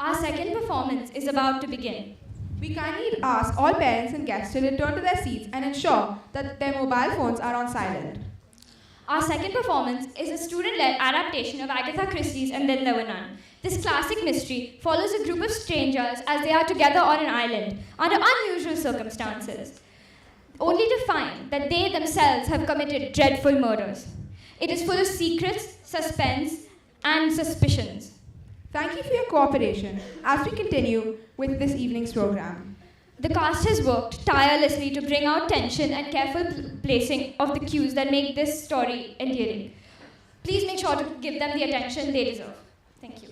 Our second performance is about to begin. We kindly ask all parents and guests to return to their seats and ensure that their mobile phones are on silent. Our second performance is a student-led adaptation of Agatha Christie's And Then There Were None. This classic mystery follows a group of strangers as they are together on an island under unusual circumstances, only to find that they themselves have committed dreadful murders. It is full of secrets, suspense, and suspicions. Thank you for your cooperation as we continue with this evening's program. The cast has worked tirelessly to bring out tension and careful placing of the cues that make this story endearing. Please make sure to give them the attention they deserve. Thank you.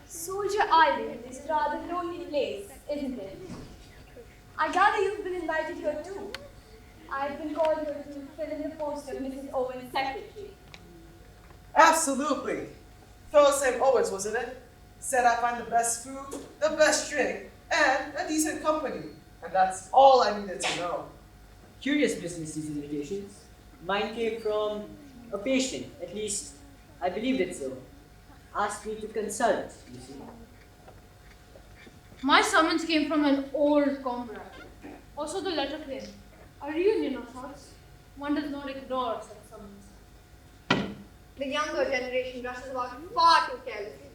Soldier Island is a rather lonely place, isn't it? I gather you've been invited here too. I've been called here to fill in the post of Mrs. Owen's secretary. Absolutely. Fellow St. Owens, wasn't it? Said I find the best food, the best drink, and a decent company. And that's all I needed to know. Curious business, these invitations. Mine came from a patient, at least I believed it so. Asked me to consult, you see. My summons came from an old comrade. Also the letter came. A reunion of sorts. One does not ignore such summons. The younger generation rushes about far too carelessly.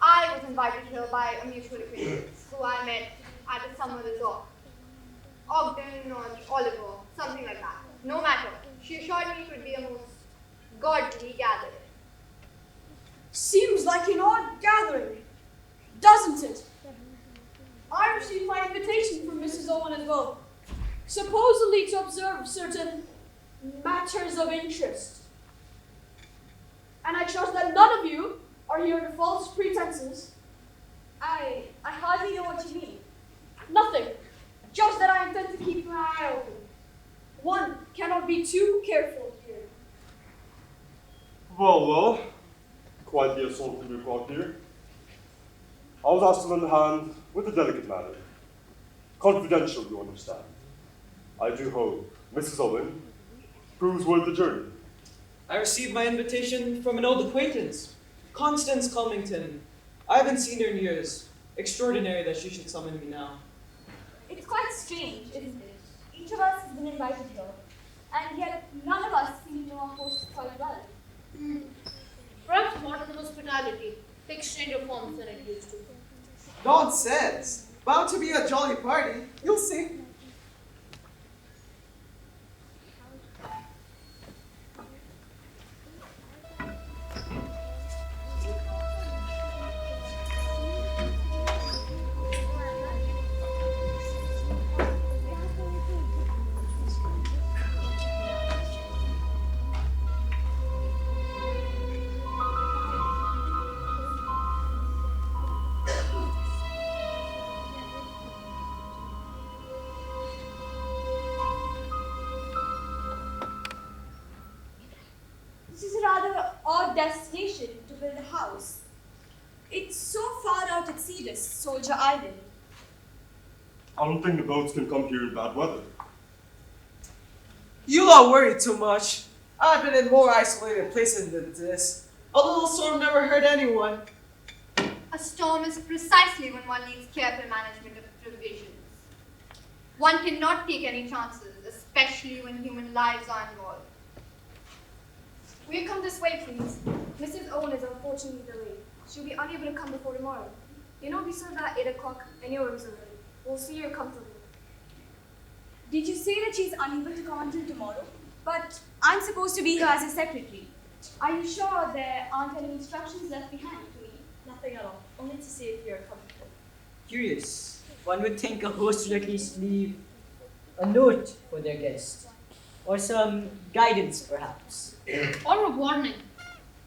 I was invited here by a mutual acquaintance who I met at a summer resort. Ogden or Oliver, something like that. No matter. She assured me it would be a most godly gathering. Seems like an odd gathering, doesn't it? I received my invitation from Mrs. Owen as well, supposedly to observe certain matters of interest. And I trust that none of you are here under false pretenses. I hardly know what you mean. Nothing, just that I intend to keep my eye open. One cannot be too careful here. Well, quite the assault to report here. I was asked to lend a hand with a delicate matter. Confidential, you understand. I do hope Mrs. Owen proves worth the journey. I received my invitation from an old acquaintance, Constance Culmington. I haven't seen her in years. Extraordinary that she should summon me now. It's quite strange, isn't it? Each of us has been invited here, and yet none of us seem to know our hosts quite well. Perhaps modern hospitality takes stranger forms than it used to. Nonsense. Bound to be a jolly party. You'll see. Destination to build a house. It's so far out at sea, this Soldier Island. I don't think the boats can come here in bad weather. You all worry too much. I've been in more isolated places than this. A little storm never hurt anyone. A storm is precisely when one needs careful management of provisions. One cannot take any chances, especially when human lives are involved. Will you come this way, please? Mrs. Owen is unfortunately delayed. She'll be unable to come before tomorrow. You know, we serve at 8 o'clock and your rooms are ready. We'll see you comfortably. Did you say that she's unable to come until tomorrow? But I'm supposed to be here as a secretary. Are you sure there aren't any instructions left behind to me? Nothing at all. Only to see if you're comfortable. Curious. One would think a host would at least leave a note for their guest. Or some guidance, perhaps. Or a warning.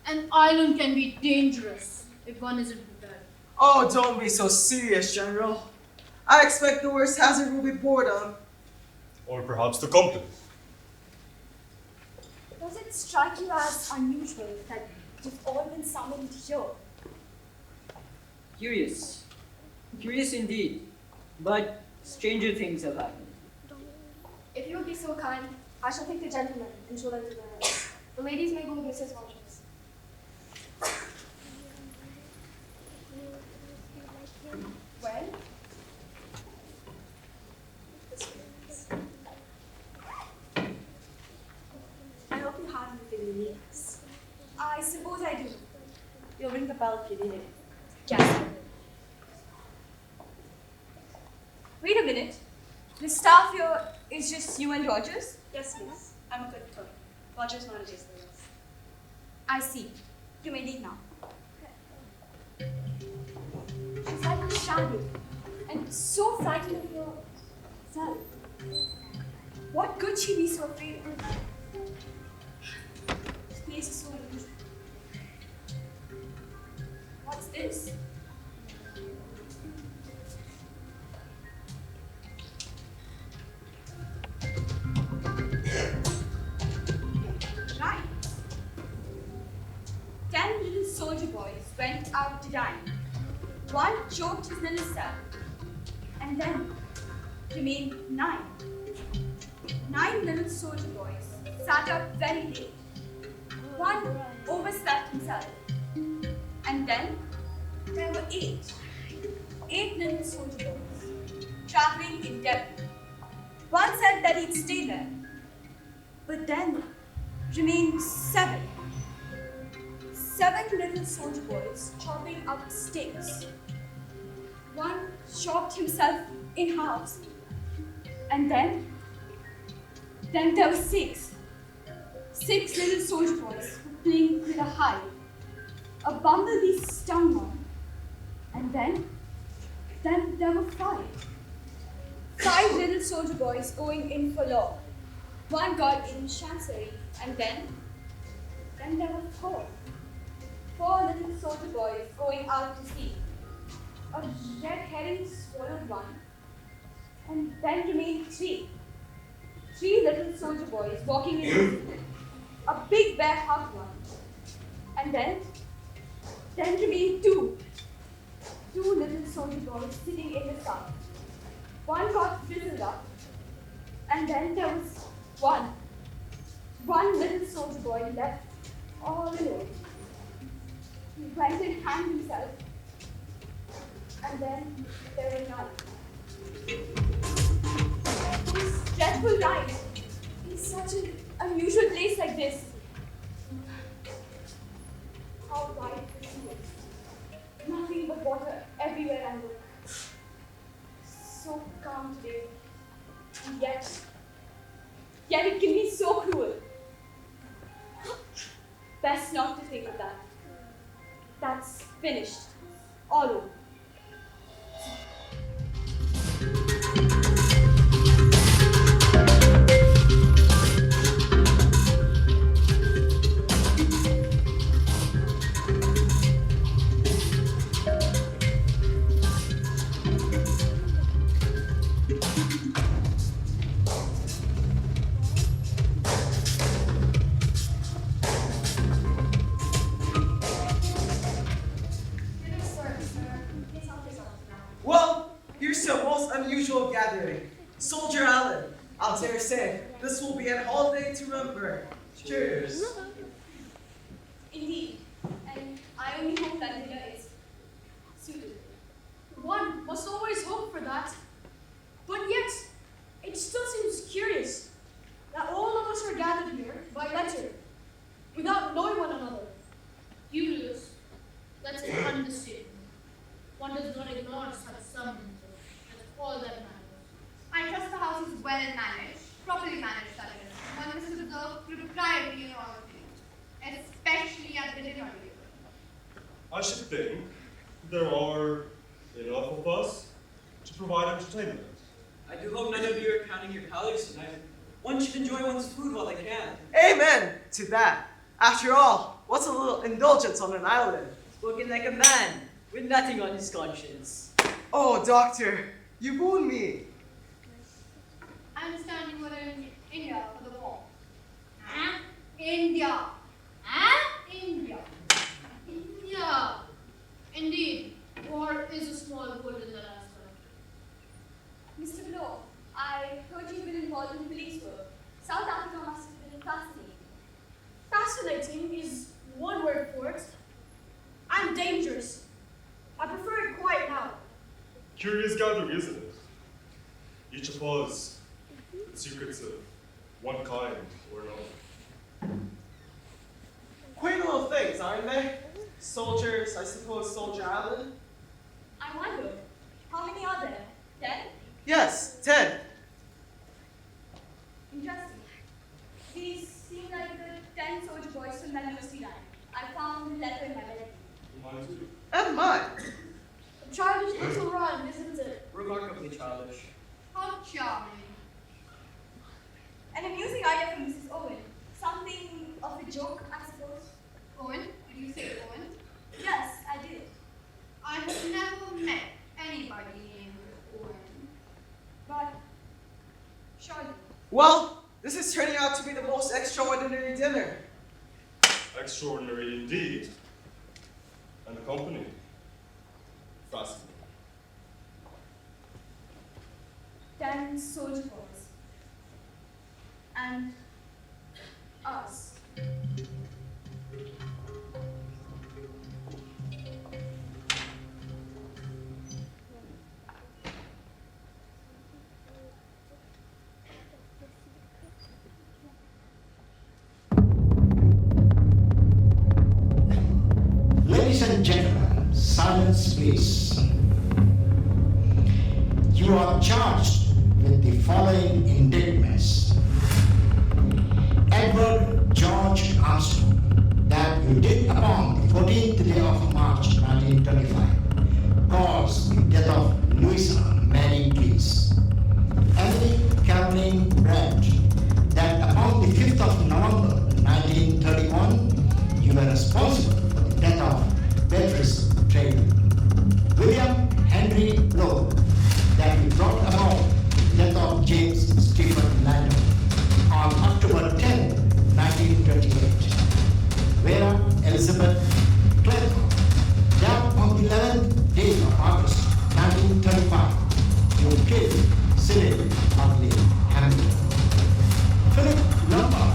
An island can be dangerous if one isn't prepared. Oh, don't be so serious, General. I expect the worst hazard will be boredom. Or perhaps the company. Does it strike you as unusual that you've all been summoned here? Curious. Curious indeed. But stranger things have happened. If you would be so kind, I shall take the gentlemen and show them to their house. The ladies may go with Mrs. Rogers. Well, I hope you have anything you need. I suppose I do. You'll ring the bell if you need it. Yes. Wait a minute. The staff here is just you and Rogers? Yes, miss. I'm a good cook. Roger's not a taste for us. I see. You may leave now. She's like a shadow and so frightened of yourself. What could she be so afraid of? This place is so unusual. What's this? Right. 10 little soldier boys went out to dine. One choked his little self, and then remained 9. 9 little soldier boys sat up very late. One overslept himself, and then there were 8. 8 little soldier boys traveling in Devon. One said that he'd stay there, but then remained 7. 7 little soldier boys chopping up sticks. One chopped himself in halves, and then there were 6. 6 little soldier boys playing with a hive. A bumblebee stung one, and then there were 5. 5 little soldier boys going in for law. One got in chancery, and then there were 4. 4 little soldier boys going out to sea. A red herring swallowed one, and then remained 3. 3 little soldier boys walking in the sea. A big bear hugged one, and then remained 2. 2 little soldier boys sitting in the sun. One got frizzled up, and then there was 1. 1 little soldier boy left all alone. He went and hanged himself, and then there were none. This dreadful night in such an unusual place like this. How wide the sea is. Nothing but water everywhere I look. So calm today, and yet it can be so cruel. Best not to think of that. That's finished. All over. unusual gathering. Soldier Allen, I'll dare say, this will be a holiday to remember. Cheers. Indeed, and I only hope that dinner is suitable. One must always hope for that. But yet, it still seems curious that all of us are gathered here by letter, without knowing one another. Curious. That's an understatement. One does not ignore such summons. That's all that matters. I trust the house is well managed, properly managed, that is. One must observe propriety in all things, especially at the dinner table. I should think there are enough of us to provide entertainment. I do hope none of you are counting your calories tonight. One should enjoy one's food while they can. Amen to that. After all, what's a little indulgence on an island? Spoken like a man with nothing on his conscience. Oh, doctor, you wound me. I understand you were in India for the war. Huh? India. Huh? India. Yeah, indeed. War is a small good in that aspect. Mr. Blow, I heard you've been involved in police work. South Africa must have been fascinating. Fascinating is one word for it. And dangerous. I prefer it quiet now. Curious gathering, isn't it? Each of us with secrets of one kind or another. Quaint little things, aren't they? Soldiers, I suppose Soldier Allen? I wonder, how many are there? 10? Yes, 10. Interesting. These seem like the 10 soldier boys from my university line. I found a letter in my bed. Mine too. And mine. A childish little rhyme, isn't it? Remarkably childish. How charming. An amusing idea from Mrs. Owen. Something of a joke, I suppose. Owen? Did you say Owen? Yes, I did. I have never met anybody named Owen. But, surely. Well, this is turning out to be the most extraordinary dinner. Extraordinary indeed. And the company. Fascinating. 10 soldier boys. And us. Ladies and gentlemen, silence please. You are charged with the following indictments. Edward George Armstrong, that you did upon the 14th day of March 1925, caused the death of Louisa Mary Cleese. Emily Caroline Brett, that upon the 5th of November 1931, you were responsible for the death of Beatrice Traylor. William Henry Lowe, that you brought about the death of James Stephen Landon on October 10, 1928. Vera Elizabeth Clayton, that on the 11th day of August 1935, you killed Cyril Buckley Hamilton. Philip Lombard,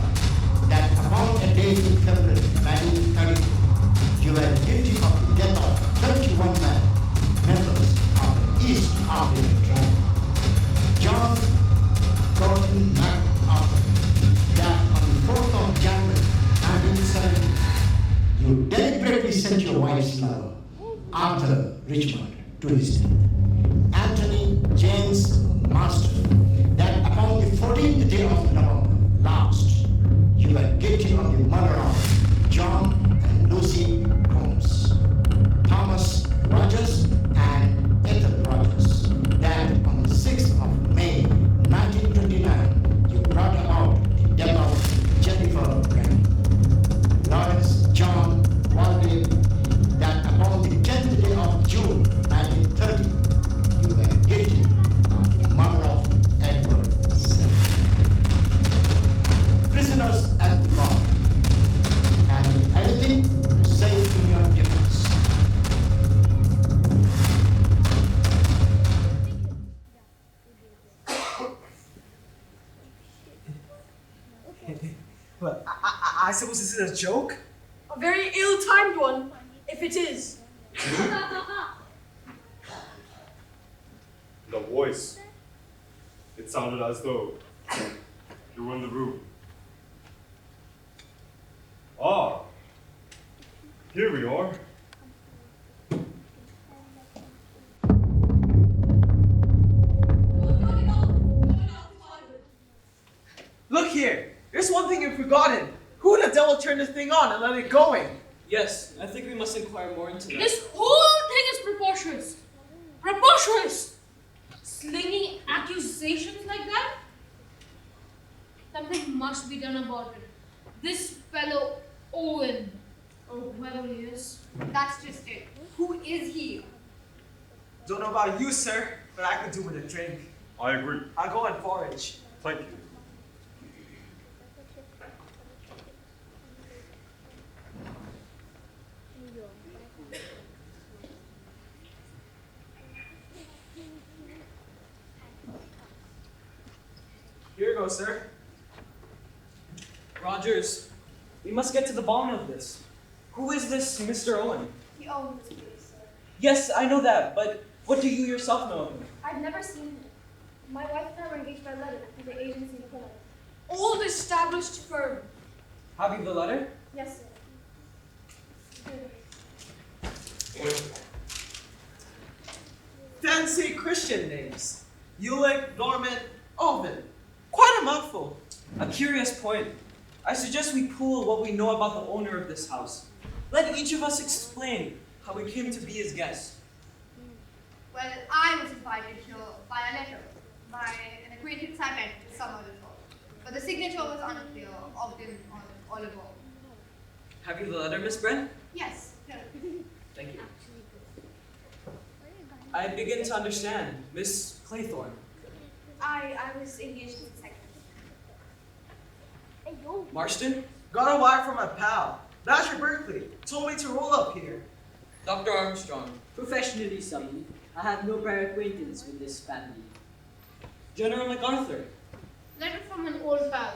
that upon a day in February 1930, you were guilty of the death of 31 men, members of the East African tribe. John Gordon MacArthur, that on the 4th of January 1970, you deliberately sent your wife's lover, Arthur Richmond, to his death. Anthony James Master, that upon the 14th day of November last, you were guilty of the murder of John and Lucy Holmes. Thomas Rogers and Ethel Rogers, that on the 6th of May 1929, you brought about the death of Jennifer Brand. Lawrence John Waldeck, that upon the 10th day of June 1930, you were guilty of the murder of suppose this is a joke? A very ill-timed one, if it is. The voice. It sounded as though you were in the room. Ah, here we are. Look here, there's one thing you've forgotten. Who the devil turned this thing on and let it going? Yes, I think we must inquire more into that. This whole thing is preposterous. Preposterous! Slinging accusations like that? Something must be done about it. This fellow Owen, or whoever he is. That's just it. Who is he? Don't know about you, sir, but I could do with a drink. I agree. I'll go and forage. Thank you. Here you go, sir. Rogers, we must get to the bottom of this. Who is this Mr. Owen? He owns this place, sir. Yes, I know that, but what do you yourself know of him? I've never seen him. My wife and I were engaged by letter through the agency in Plymouth. Old established firm. Have you the letter? Yes, sir. Fancy Christian names. Ulick, Norman, Owen. Quite a mouthful. A curious point. I suggest we pool what we know about the owner of this house. Let each of us explain how we came to be his guest. Well, I was invited here by a letter by an acquaintance I met this summer before. But the signature was unclear, Ogden or Oliver. Have you the letter, Miss Brent? Yes, here. Thank you. I begin to understand. Miss Claythorne. I was engaged in the second. Marston? Got a wire from my pal. Dasher Berkeley. Told me to roll up here. Dr. Armstrong. Professionally summoned. I have no prior acquaintance with this family. General MacArthur. Letter from an old pal.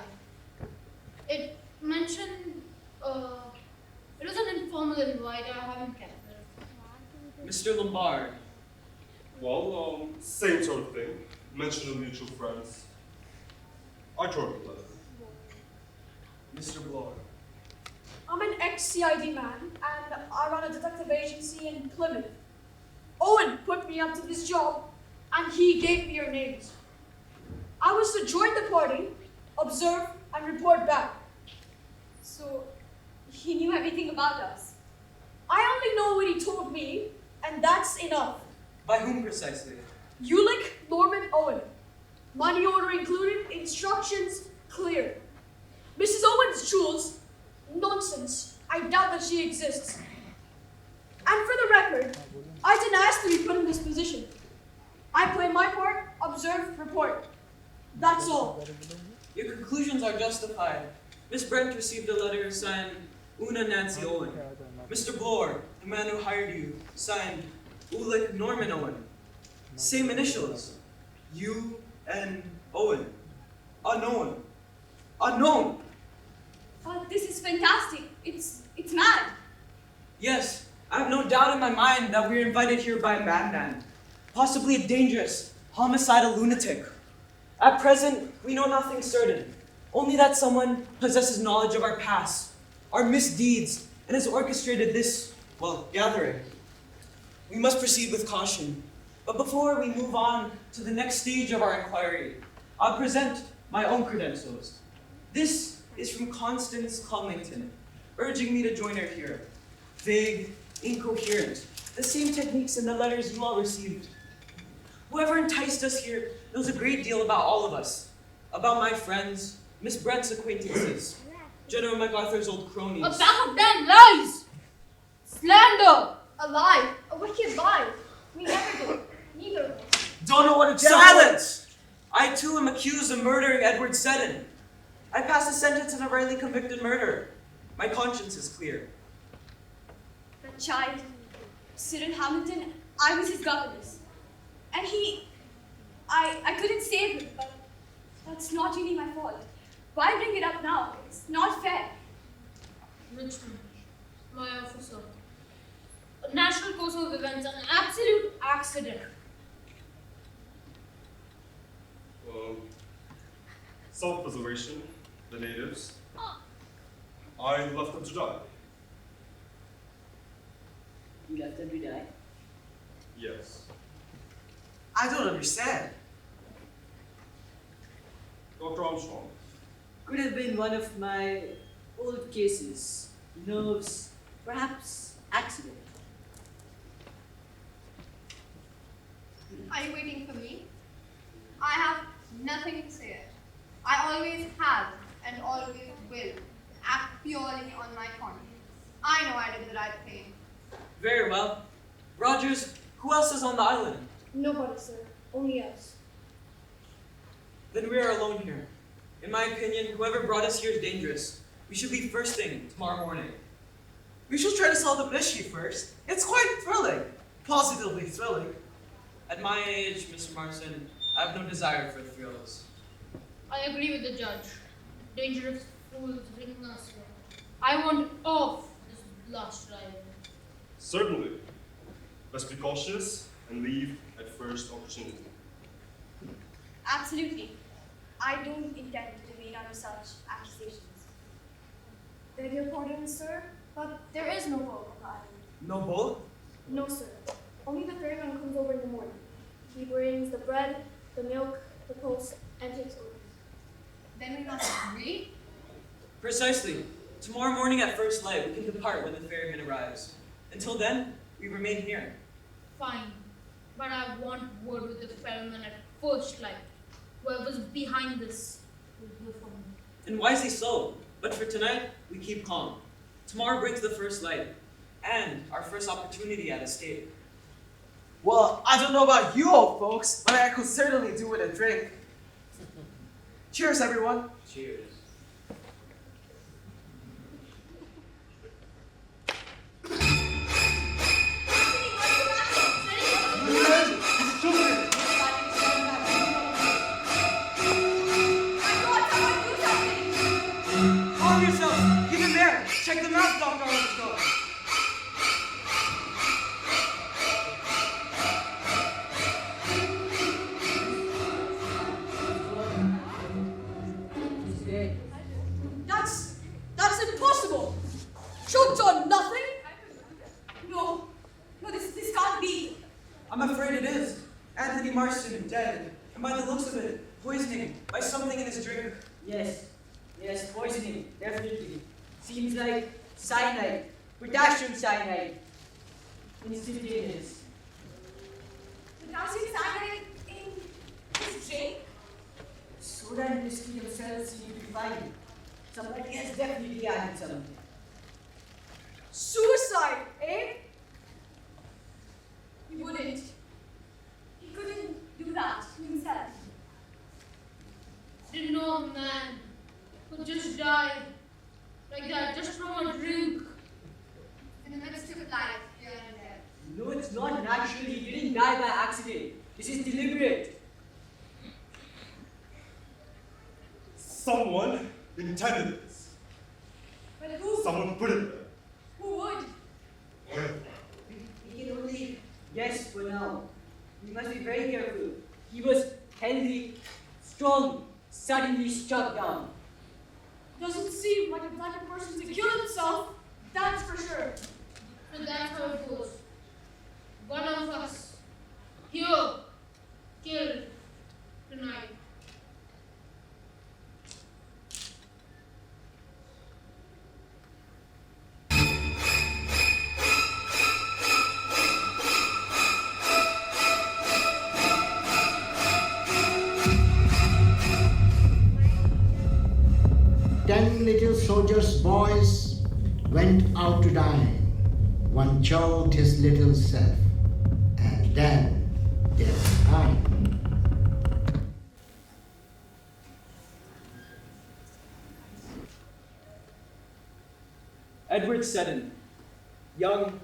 It mentioned, it was an informal invite. I haven't kept it. Mr. Lombard. Well, same sort of thing. Mention of mutual friends. I tried the letter. Mr. Bloor. I'm an ex-CID man, and I run a detective agency in Plymouth. Owen put me up to this job, and he gave me your names. I was to join the party, observe, and report back. So, he knew everything about us. I only know what he told me, and that's enough. By whom precisely? Ulick, Norman, Owen. Money order included, instructions clear. Mrs. Owen's jewels? Nonsense. I doubt that she exists. And for the record, I didn't ask to be put in this position. I play my part, observe, report. That's all. Your conclusions are justified. Miss Brent received a letter signed Una Nancy Owen. Mr. Bloor, the man who hired you, signed Ulick Norman Owen. Same initials. U N Owen. Unknown. Unknown! But this is fantastic. It's mad. Yes, I have no doubt in my mind that we're invited here by a madman. Possibly a dangerous, homicidal lunatic. At present, we know nothing certain. Only that someone possesses knowledge of our past, our misdeeds, and has orchestrated this, gathering. We must proceed with caution. But before we move on to the next stage of our inquiry, I'll present my own credentials. This is from Constance Culmington, urging me to join her here. Vague, incoherent, the same techniques in the letters you all received. Whoever enticed us here knows a great deal about all of us, about my friends, Miss Brent's acquaintances, General MacArthur's old cronies. A pack of damn lies! Slander! A lie, a wicked lie. We never did. Neither of us. Don't know what a Silence! I too am accused of murdering Edward Seddon. I passed a sentence in a rightly convicted murder. My conscience is clear. That child, Cyril Hamilton, I was his governess. And I couldn't save him, but that's not really my fault. Why bring it up now? It's not fair. Richmond, my officer. A natural course of events, an absolute accident. Self-preservation, the natives. I left them to die. You left them to die? Yes. I don't understand. Dr. Armstrong. Could have been one of my old cases. Nerves, perhaps accident. Are you waiting for me? I have nothing to say. I always have and always will act purely on my conscience. I know I did the right thing. Very well. Rogers, who else is on the island? Nobody, sir. Only us. Then we are alone here. In my opinion, whoever brought us here is dangerous. We should leave first thing tomorrow morning. We should try to solve the mystery first. It's quite thrilling. Positively thrilling. At my age, Mr. Marston, I have no desire for thrills. I agree with the judge. Dangerous fools bring us here. I want off this last ride. Certainly. Let's be cautious and leave at first opportunity. Absolutely. I don't intend to remain under such accusations. Beg your pardon, sir, but there is no boat on the island. No boat? No, sir. Only the ferryman comes over in the morning. He brings the bread, the milk, the post, and takes orders. Then we must agree. Precisely. Tomorrow morning at first light, we can depart when the ferryman arrives. Until then, we remain here. Fine. But I want word with the ferryman at first light. Whoever's behind this will hear from me. And wisely so. But for tonight, we keep calm. Tomorrow brings the first light, and our first opportunity at escape. Well, I don't know about you old folks, but I could certainly do with a drink. Cheers, everyone. Cheers. Calm yourself. Keep it there. Check them out, Dr. Armstrong. That's impossible. Choked on nothing? No, this can't be. I'm afraid it is. Anthony Marston dead. And by the looks of it, poisoning by something in his drink. Yes, poisoning, definitely. Seems like cyanide, potassium cyanide. Instantaneous. Potassium cyanide in his drink? Soda and whiskey themselves seem to be fine. Somebody has definitely added something. Suicide, eh? He wouldn't. He couldn't do that himself. Didn't know a man who just died like that, just from a drink. In the midst of life, here and there. No, it's not natural. He didn't die by accident. This is deliberate. Someone intended this. But who? Someone put it there. Who would? We can only guess for now. We must be very careful. He was healthy, strong, suddenly struck down. Doesn't seem like the type of person to kill himself, that's for sure. And that's how it goes. One of us here killed tonight. Little soldiers' boys went out to dine. One choked his little self, and then death time. Edward Seddon. Young,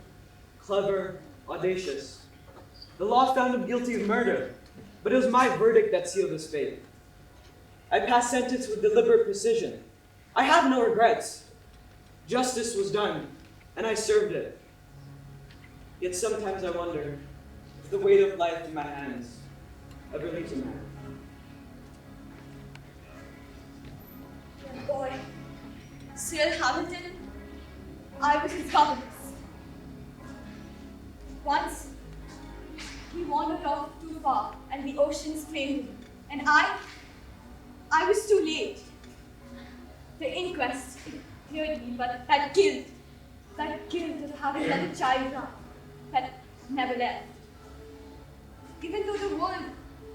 clever, audacious. The law found him guilty of murder, but it was my verdict that sealed his fate. I passed sentence with deliberate precision. I have no regrets. Justice was done, and I served it. Yet sometimes I wonder if the weight of life in my hands ever leaves a man. Young boy, Sir Hamilton, I was his governess. Once, he wandered off too far, and the oceans claimed him. And I was too late. The inquest cleared me, but that guilt of having let a child run, that never left. Even though the world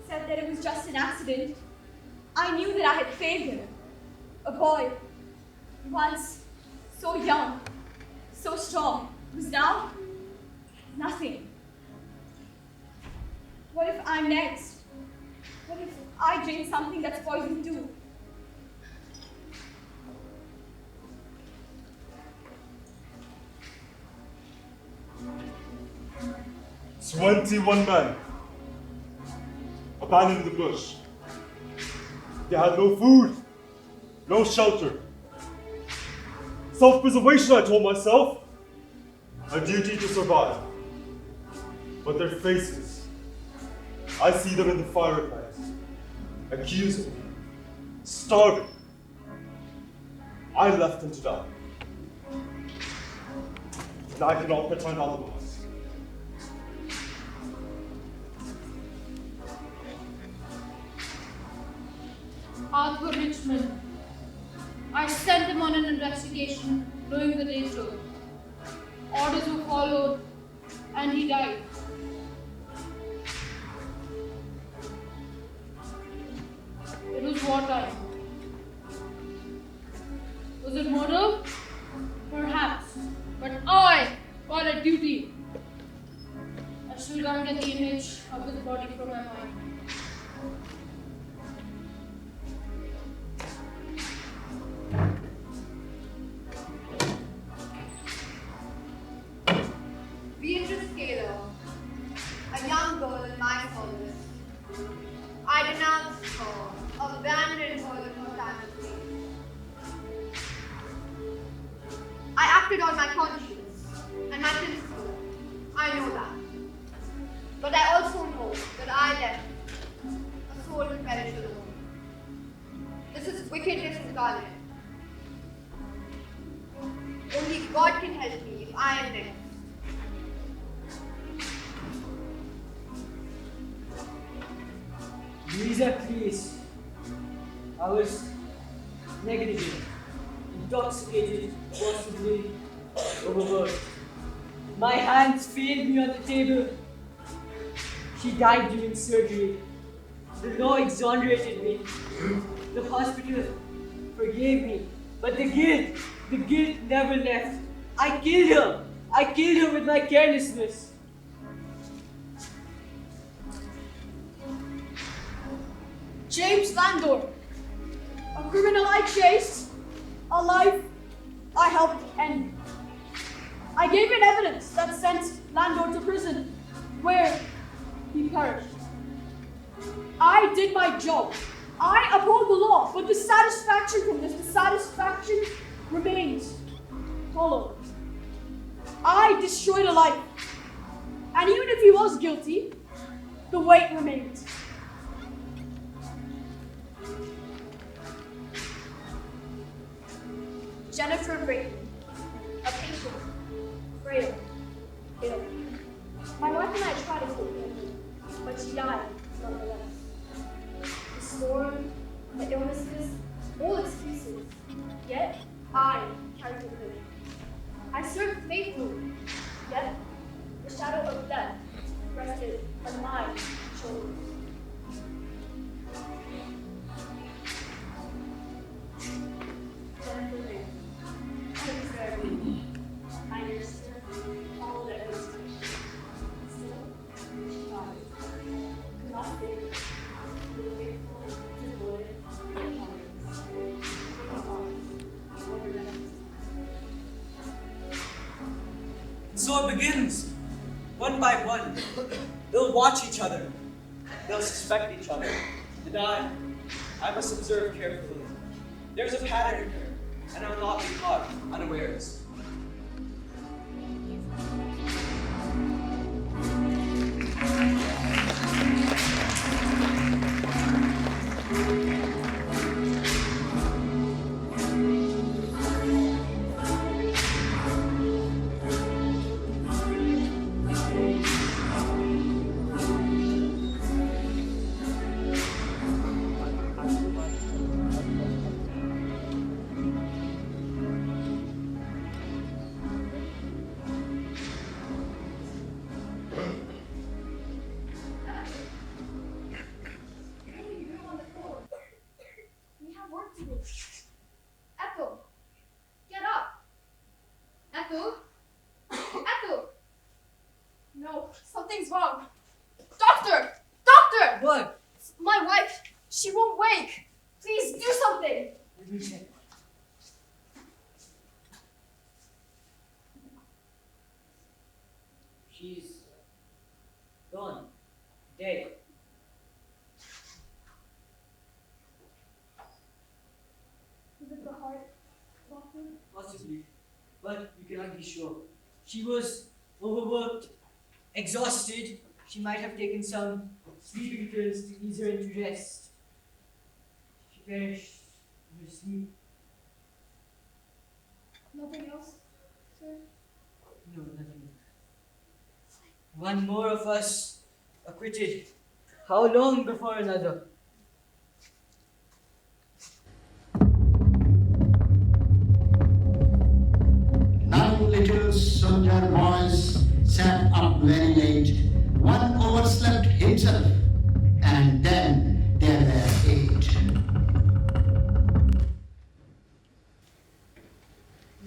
said that it was just an accident, I knew that I had failed him. A boy, once so young, so strong, was now nothing. What if I'm next? What if I drink something that's poison too? 21 men abandoned the bush. They had no food, no shelter. Self-preservation, I told myself. A duty to survive. But their faces, I see them in the fireplace, accusing, starving. I left them to die. And I cannot pretend otherwise. Arthur Richmond. I sent him on an investigation, knowing the danger. Orders were followed, and he died. It was wartime. Was it murder? Perhaps. But I got a duty. I still can't get the image of his body from my mind. Beatrice Taylor, a young girl in my service. I denounced her, abandoned her in her time of need. I acted on my conscience and my principle. I know that. But I also know that I left a soul to perish alone. This is wickedness incarnate. Only God can help me if I am next. Louisa, please. I was negligent, intoxicated, possibly overworked. My hands failed me on the table. She died during surgery. The law exonerated me. The hospital forgave me. But the guilt never left. I killed her with my carelessness. James Landor, a criminal I chased, a life I helped end. I gave in evidence that sent Landor to prison, where he perished. I did my job. I uphold the law, but the satisfaction from this, the satisfaction remains hollow. I destroyed a life, and even if he was guilty, the weight remained. Jennifer Brayton, a patient, frail, ill. My wife and I tried to help her, but she died nonetheless. The storm, the illnesses, all excuses, yet I carried the burden. I served faithfully, yet the shadow of death rested on my shoulders. Jennifer Brayton. I was very weak. I nursed her, all that was touched. Still, she died. Could not save her. We were faithful, devoted, and honest. And so it begins. One by one, they'll watch each other. They'll suspect each other. And I must observe carefully. There's a pattern here. and I will not be caught unawares. We have work to do. Echo, get up. Echo? Echo! No, something's wrong. Doctor! Doctor! What? My wife, she won't wake. Please do something. Let me check. She's gone. Dead. Is it the heart, doctor? Possibly, but you cannot be sure. She was overworked, exhausted. She might have taken some sleeping pills to ease her into rest. She perished in her sleep. Nothing else, sir? No, nothing. One more of us acquitted. How long before another? Nine little soldier boys sat up very late. One overslept himself, and then there were 8.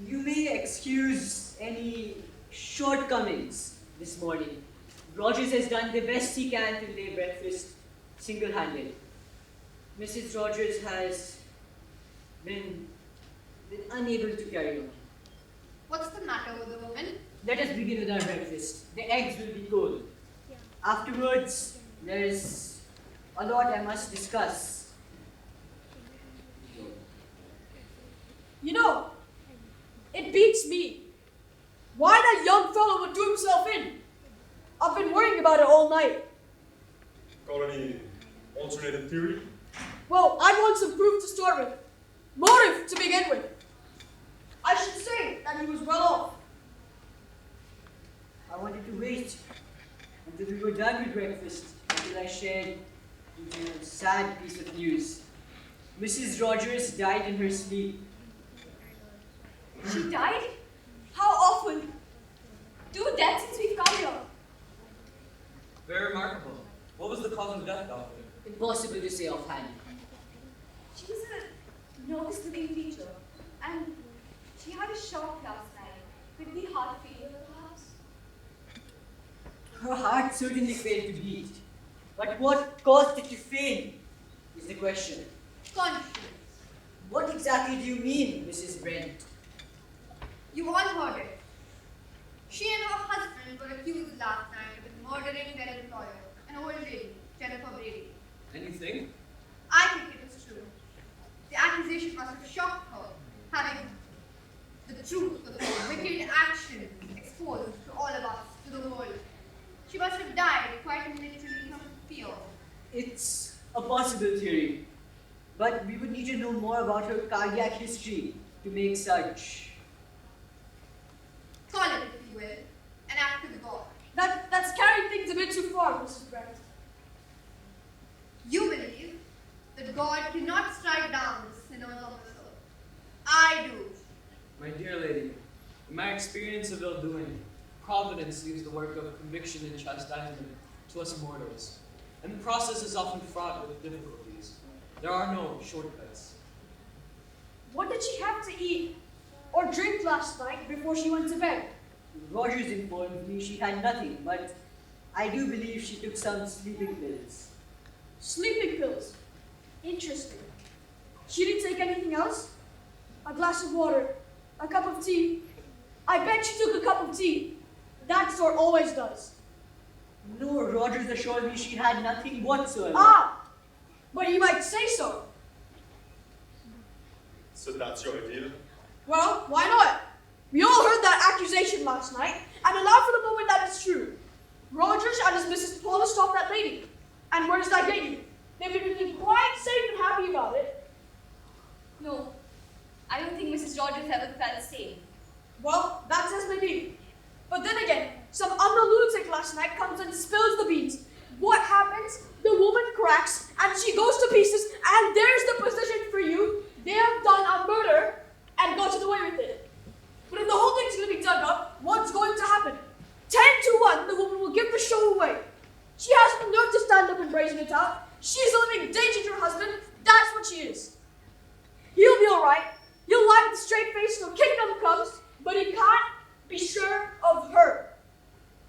You may excuse any shortcomings this morning. Rogers has done the best he can to lay breakfast single-handed. Mrs. Rogers has been unable to carry on. What's the matter with the woman? Let us begin with our breakfast. The eggs will be cold. Afterwards, there is a lot I must discuss. You know, it beats me. Why that young fellow would do himself in? I've been worrying about it all night. Got any alternative theory? Well, I want some proof to start with. Motive to begin with. I should say that he was well off. I wanted to wait until we were done with breakfast, until I shared with you a sad piece of news. Mrs. Rogers died in her sleep. She died? How often? 2 deaths since we've come here. Very remarkable. What was the cause of death, Doctor? Impossible to say offhand. She was a nervous-looking teacher, and she had a shock last night. Could be heart failure, perhaps. Her heart certainly failed to beat. But what caused it to fail is the question. Conscience. What exactly do you mean, Mrs. Brent? You all heard it. She and her husband were accused last night of murdering their employer, an old lady, Jennifer Brady. Anything? I think it is true. The accusation must have shocked her, having the truth of the wicked action exposed to all of us, to the world. She must have died quite literally from fear. It's a possible theory, but we would need to know more about her cardiac history to make such. Call it, if you will, an act of God. That's carrying things a bit too far, Mrs. Brent. You believe that God cannot strike down the sinners on this earth. I do. My dear lady, in my experience of ill-doing, providence leaves the work of conviction and chastisement to us mortals, and the process is often fraught with difficulties. There are no shortcuts. What did she have to eat or drink last night before she went to bed? Rogers informed me she had nothing, but I do believe she took some sleeping pills. Sleeping pills. Interesting. She didn't take anything else? A glass of water, a cup of tea. I bet she took a cup of tea. That sort always does. No, Rogers assured me she had nothing whatsoever. Ah, but you might say so. So that's your idea? Well, why not? We all heard that accusation last night, and allow for the moment that it's true. Rogers and his missus polished off that lady. And where does that get you? They've been feeling quite safe and happy about it. No, I don't think Mrs. Rogers ever felt safe. Well, that's as may be. But then again, some unknown lunatic last night comes and spills the beans. What happens? The woman cracks, and she goes to pieces, and there's the position for you. They have done a murder and got away with it. But if the whole thing's going to be dug up, what's going to happen? 10 to 1, the woman will give the show away. She has the nerve to stand up and brazen it out. She's a living danger to her husband. That's what she is. He'll be all right. He'll lie with a straight face till kingdom comes, but he can't be sure of her.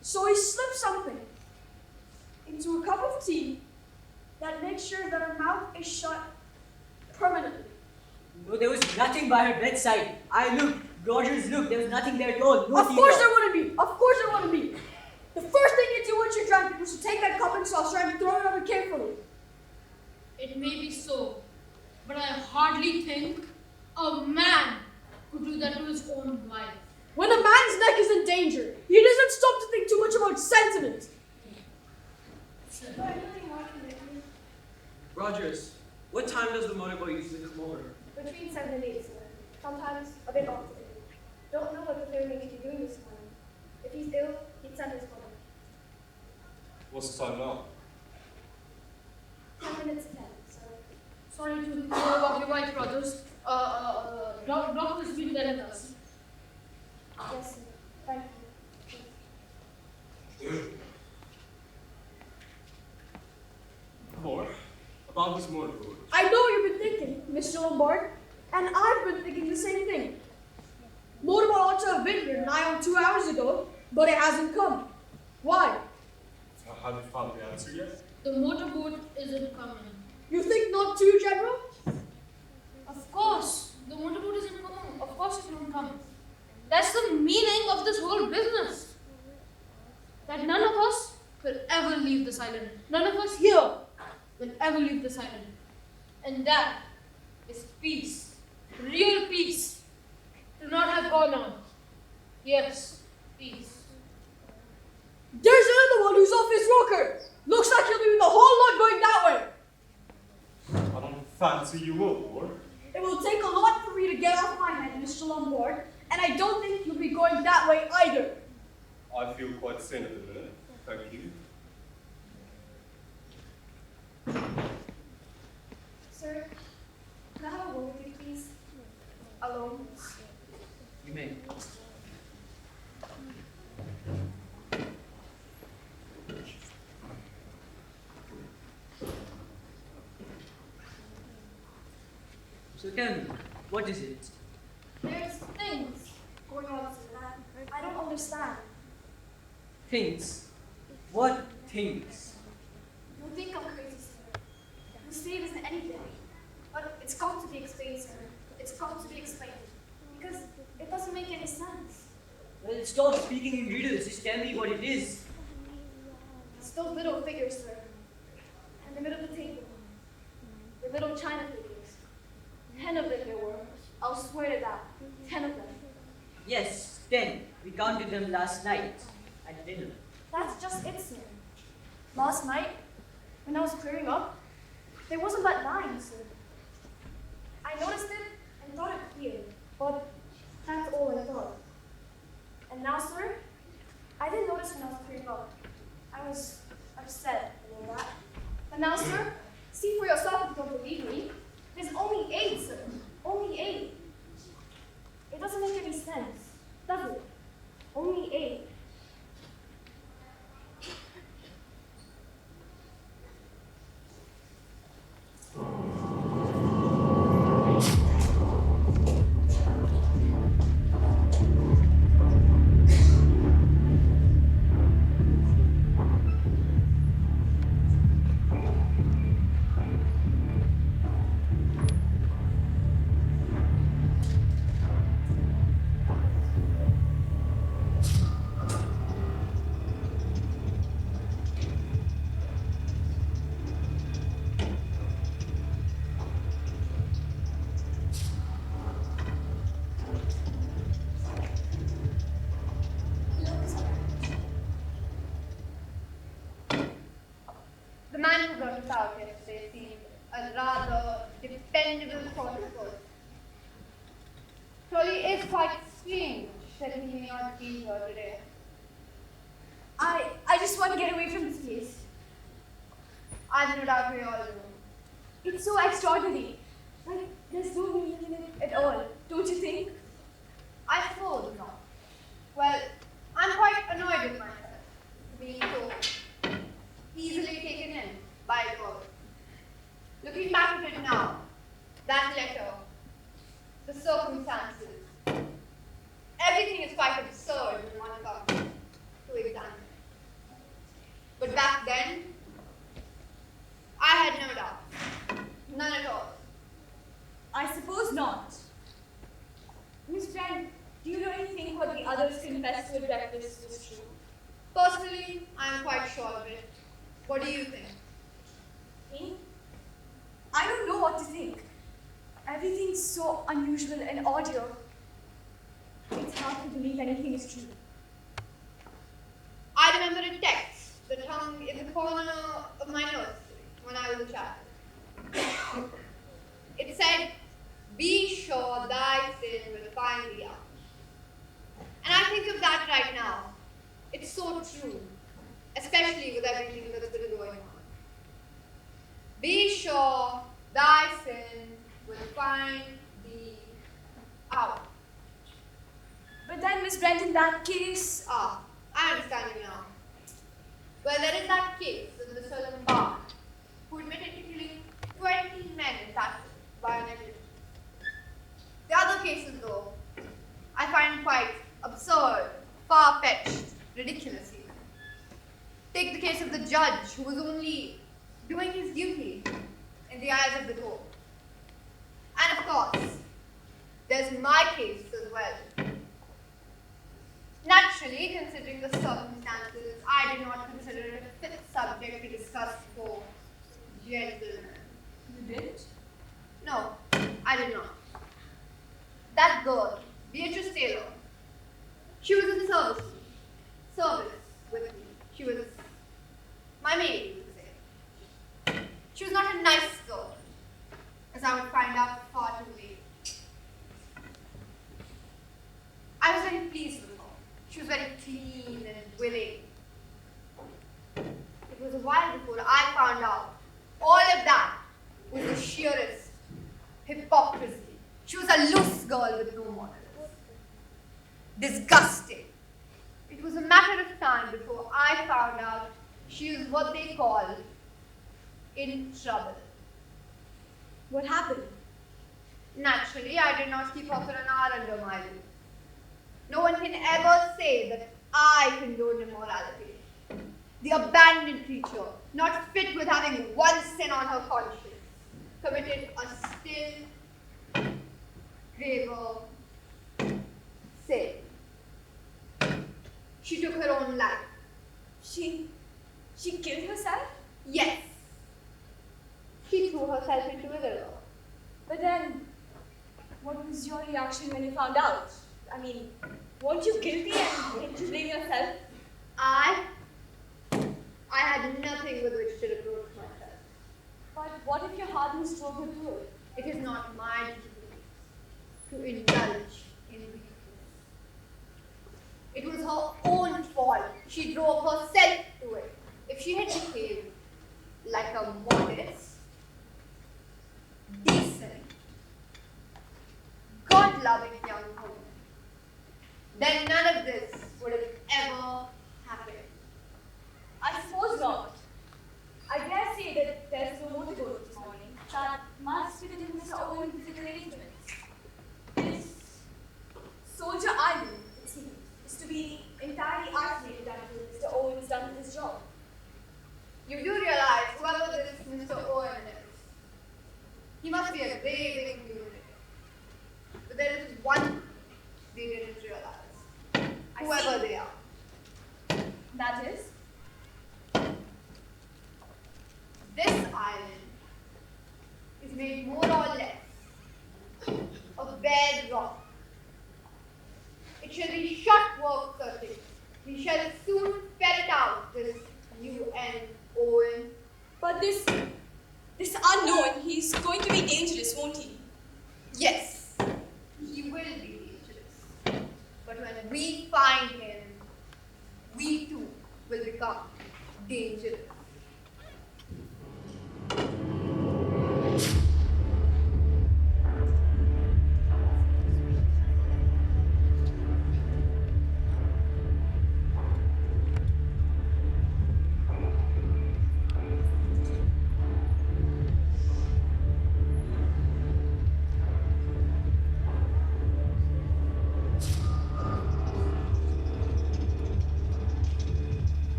So he slips something into a cup of tea that makes sure that her mouth is shut permanently. No, there was nothing by her bedside. I looked. Rogers looked. There was nothing there at all. No Of course there wouldn't be. Of course there wouldn't be. The first thing you do once you're drunk is to take that cup and saucer and throw it over carefully. It may be so, but I hardly think a man could do that to his own wife. When a man's neck is in danger, he doesn't stop to think too much about sentiment. Rogers, what time does the motorboat usually come over? Between 7 and 8, sir. Sometimes a bit after. Don't know what the third mate is doing this morning. If he's ill, he'd send his brother. What's the time now? 10 minutes to 10, sir. Sorry to hear about your wife, Rogers. Doctor's been there with us. Yes, sir. Thank you. More about this motorboat. I know what you've been thinking, Mr. Lombard, and I've been thinking the same thing. Motorboat ought to have been here nigh on 2 hours ago, but it hasn't come. Why? Have you found the answer yet? The motorboat isn't coming. You think not too, General? Of course, the motorboat isn't coming. Of course it won't come. That's the meaning of this whole business. That none of us will ever leave this island. None of us here will ever leave this island. And that is peace. Real peace. Do not have gone on. Yes, peace. There's another one who's off his rocker. Looks like he'll be with the whole lot going that way. I don't fancy you will, Lord. It will take a lot for me to get off my head, Mr. Lombard, and I don't think you'll be going that way either. I feel quite sane at the minute. Thank you. Sir, can I have a word with you, please? Alone? You may. So tell me, what is it? There's things going on, sir, that I don't understand. Things? What things? You think I'm crazy, sir. You say it isn't anything. But it's got to be explained, sir. It's got to be explained. Because it doesn't make any sense. Well, stop speaking in riddles. Just tell me what it is. It's those little figures, sir. In the middle of the table. The little china figures. 10 of them there were. I'll swear to that. 10 of them. Yes, 10. We counted them last night at dinner. That's just it, sir. Last night, when I was clearing up, there wasn't but 9, sir. I noticed it and thought it clear, but that's all I thought. And now, sir, I didn't notice when I was clearing up. I was upset and all that. But now, sir, see for yourself if you don't believe me. There's only 8, sir. Only 8. It doesn't make any sense, does it? Only 8. man who brought us out yesterday seemed a rather dependable sort of person. Surely it is quite strange that he may not be here today. I just want to get away from this place. I've no doubt we all do. It's so extraordinary. Like, there's no meaning in it at all, don't you think? I suppose not. Well, I'm quite annoyed with myself for being so easily taken in by it all. Looking back at it now, that letter, the circumstances, everything is quite absurd when one comes to examine it. But back then, I had no doubt. None at all. I suppose not. Miss Brand, do you know anything what the others confessed to at breakfast was true? Personally, I'm quite sure of it. What do you think? Me? I don't know what to think. Everything's so unusual and odd here. It's hard to believe anything is true. I remember a text that hung in the corner of my nursery when I was a child. It said, "Be sure thy sin will find thee out." And I think of that right now. It's so true, especially with everything that's been going on. Be sure thy sin will find thee out. But then, Miss Brent, in that case... Ah, I understand you now. Well, there is that case of the Solemn Bar, who admitted to killing 20 men in Saturday by negligence. The other cases, though, I find quite absurd, far-fetched, ridiculous even. Take the case of the judge who was only doing his duty in the eyes of the court. And of course, there's my case as well. Naturally, considering the circumstances, I did not consider it a fit subject to discuss for gentlemen. You didn't? No, I did not. That girl, Beatrice Taylor, she was in service with me. She was my maid, you could say. She was not a nice girl, as I would find out far too late. I was very pleased with her. She was very clean and willing. It was a while before I found out all of that was the sheerest hypocrisy. She was a loose girl with no morals. Disgusting. It was a matter of time before I found out she was what they call in trouble. What happened? Naturally, I did not keep her for an hour under my roof. No one can ever say that I condone immorality. The abandoned creature, not fit with having one sin on her conscience, committed a still graver sin. She took her own life. She killed herself? Yes. She threw herself into a river. But then, what was your reaction when you found out? I mean, weren't you guilty and didn't you blame yourself? I had nothing with which to reproach myself. But what if your heart was drove her to it? It is not my duty to indulge in weakness. It was her own fault. She drove herself to it. If she had behaved like a modest, decent, God-loving young woman, then none of this would have ever happened. I suppose not. I dare say that there's no motorboat this morning. That must fit in Mr. Owen's physical arrangements. This Soldier Island, it seems, is to be entirely isolated until Mr. Owen's done with his job. You do realize whoever this Mr. Owen is, he must be a raving lunatic. But there is one they didn't realize. Whoever they are. That is? This island is made more or less of bare rock. It shall be short work searching. We shall soon ferret out this UN Owen But this unknown, he's going to be dangerous, won't he? Yes, he will be dangerous. But when we find him, we too will become dangerous.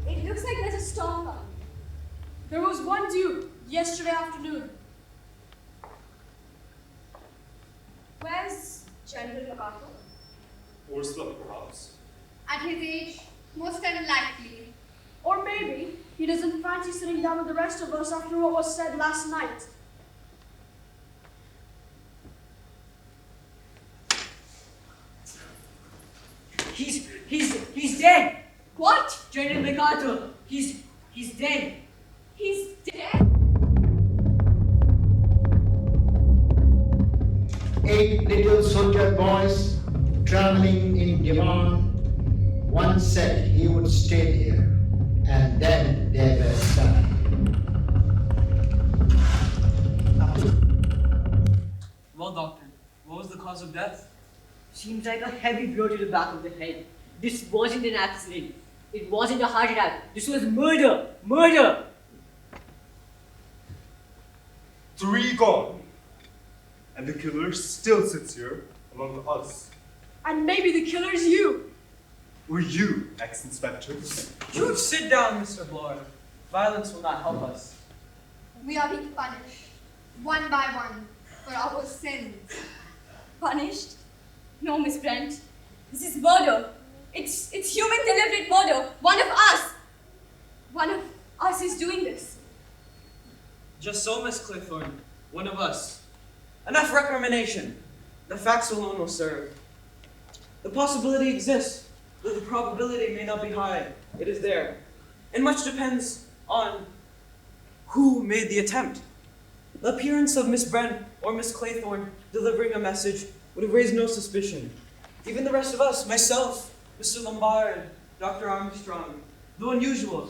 It looks like there's a storm coming. There was one due yesterday afternoon. Where's General Agatha? Or slept, perhaps. At his age, most unlikely. Or maybe he doesn't fancy sitting down with the rest of us after what was said last night. He's dead. What? General Agatha, he's dead. He's dead? 8 little soldier boys traveling in Devon. One said he would stay here, and then they were done. Well, doctor, what was the cause of death? Seems like a heavy blow to the back of the head. This wasn't an accident. It wasn't a heart attack. This was murder. Murder! 3 gone. And the killer still sits here among us. And maybe the killer's you. Or you, ex-inspector. You sit down, Mr. Bloor. Violence will not help us. We are being punished, one by one, for our sins. Punished? No, Miss Brent. This is murder. It's human deliberate murder. One of us is doing this. Just so, Miss Clithorne, one of us. Enough recrimination. The facts alone will serve. The possibility exists, though the probability may not be high. It is there. And much depends on who made the attempt. The appearance of Miss Brent or Miss Claythorne delivering a message would have raised no suspicion. Even the rest of us, myself, Mr. Lombard, Dr. Armstrong, though unusual,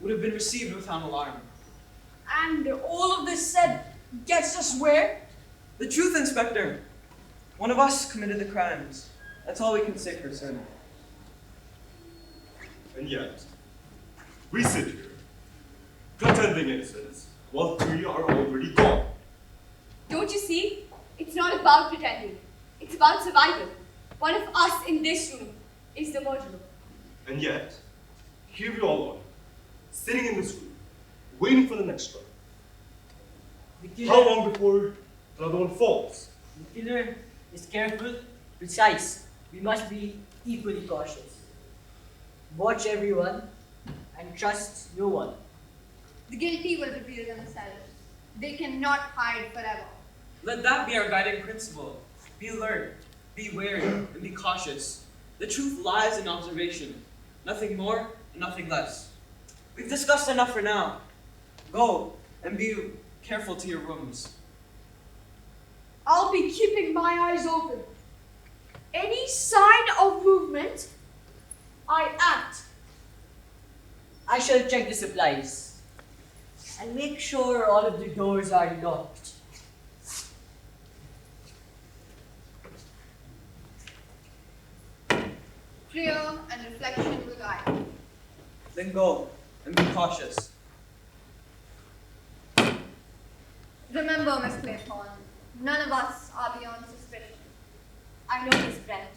would have been received without alarm. And all of this said gets us where? The truth, Inspector. One of us committed the crimes. That's all we can say for certain. And yet, we sit here, pretending innocence, while 3 are already gone. Don't you see? It's not about pretending. It's about survival. One of us in this room is the murderer. And yet, here we all are, sitting in this room, waiting for the next strike. How long before another one falls? The killer is careful, precise. We must be equally cautious. Watch everyone and trust no one. The guilty will reveal themselves. They cannot hide forever. Let that be our guiding principle. Be alert, be wary, and be cautious. The truth lies in observation. Nothing more and nothing less. We've discussed enough for now. Go and be careful to your rooms. I'll be keeping my eyes open. Any sign of movement, I act. I shall check the supplies and make sure all of the doors are locked. Prayer and reflection will guide. Then go and be cautious. Remember, Miss Claythorne, none of us are beyond suspicion. I know Miss Brent.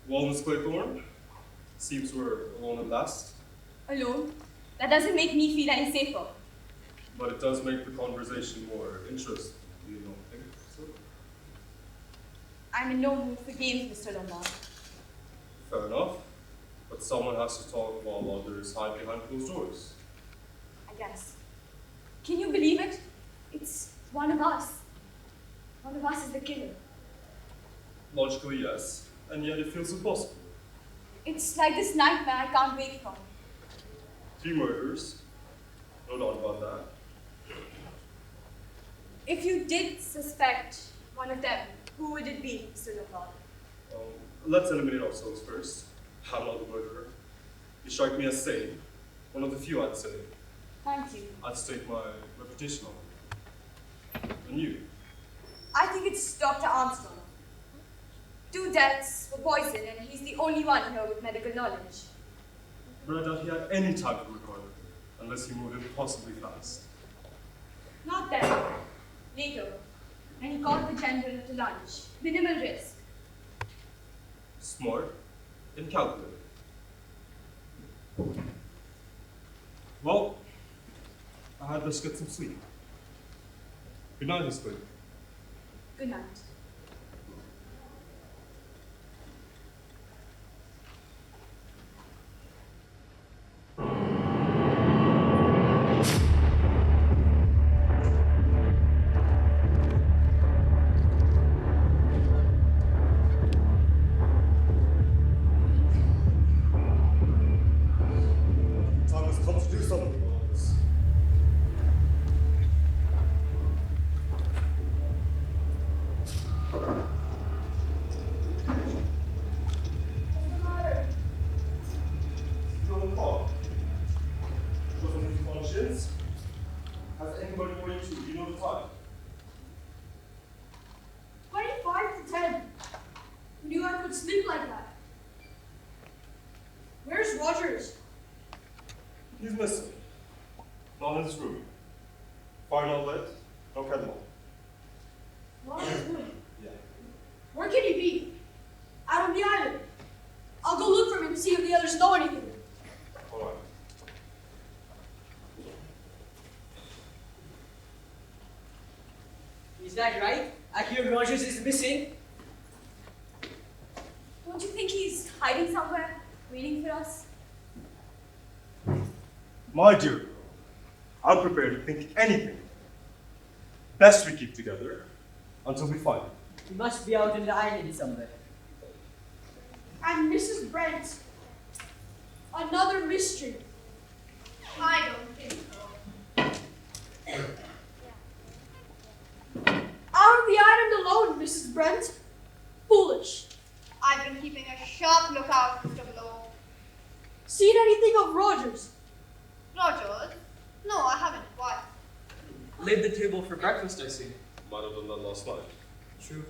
Well, Miss Claythorne, seems we're alone at last. Alone? That doesn't make me feel any safer. But it does make the conversation more interesting, do you not think so? I'm in no mood for games, Mr. Lombard. Fair enough. But someone has to talk while others hide behind closed doors. I guess. Can you believe it? It's one of us. One of us is the killer. Logically, yes, and yet it feels impossible. It's like this nightmare I can't wake from. 3 murders, no doubt about that. If you did suspect one of them, who would it be, Mr. Lafleur? Let's eliminate ourselves first. I'm not the murderer. You strike me as sane. One of the few, I'd say. Thank you. I'd stake my reputation on it. And you? I think it's Dr. Armstrong. 2 deaths were poison, and he's the only one here with medical knowledge. But I doubt he had any time to record it, unless he moved impossibly fast. Not then. Later, when he called the general to lunch. Minimal risk. Smart and calculated. Well, I had best get some sleep. Good night, Miss Quinn. Good night. Time has come to do something about this. Your call. Wasn't his conscience? Has anybody more you two? You know the time? 25 to 10. Who knew I could sleep like that? Where's Rogers? He's missing. Not in his room. Fire not lit, no candle. Rogers wood. Yeah. Where can he be? Out on the island. I'll go look for him and see if the others know anything. Alright. Is that right? I hear Rogers is missing. Don't you think he's hiding somewhere, waiting for us? My dear girl, I'm prepared to think anything. Best we keep together until we find him. He must be out on the island somewhere. And Mrs. Brent. Another mystery. I don't think so. Out on the island alone, Mrs. Brent. Foolish. I've been keeping a sharp lookout, Mr. Blow. Seen anything of Rogers? Rogers? No, I haven't. Why? Laid the table for breakfast, I see. Might have done that last night. True.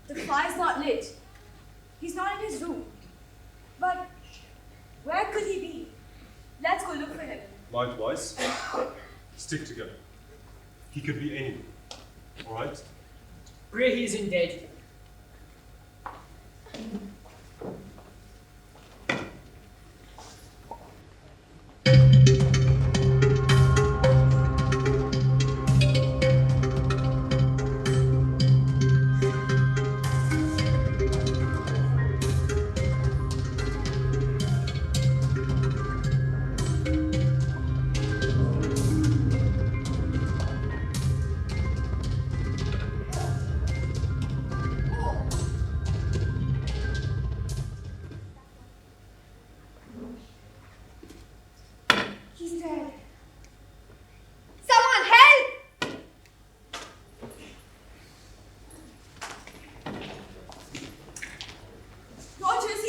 The fire's not lit. He's not in his room. But where could he be? Let's go look for him. Likewise, stick together. He could be anywhere. Alright? Pray he isn't dead. He's dead. Someone help! Rogers,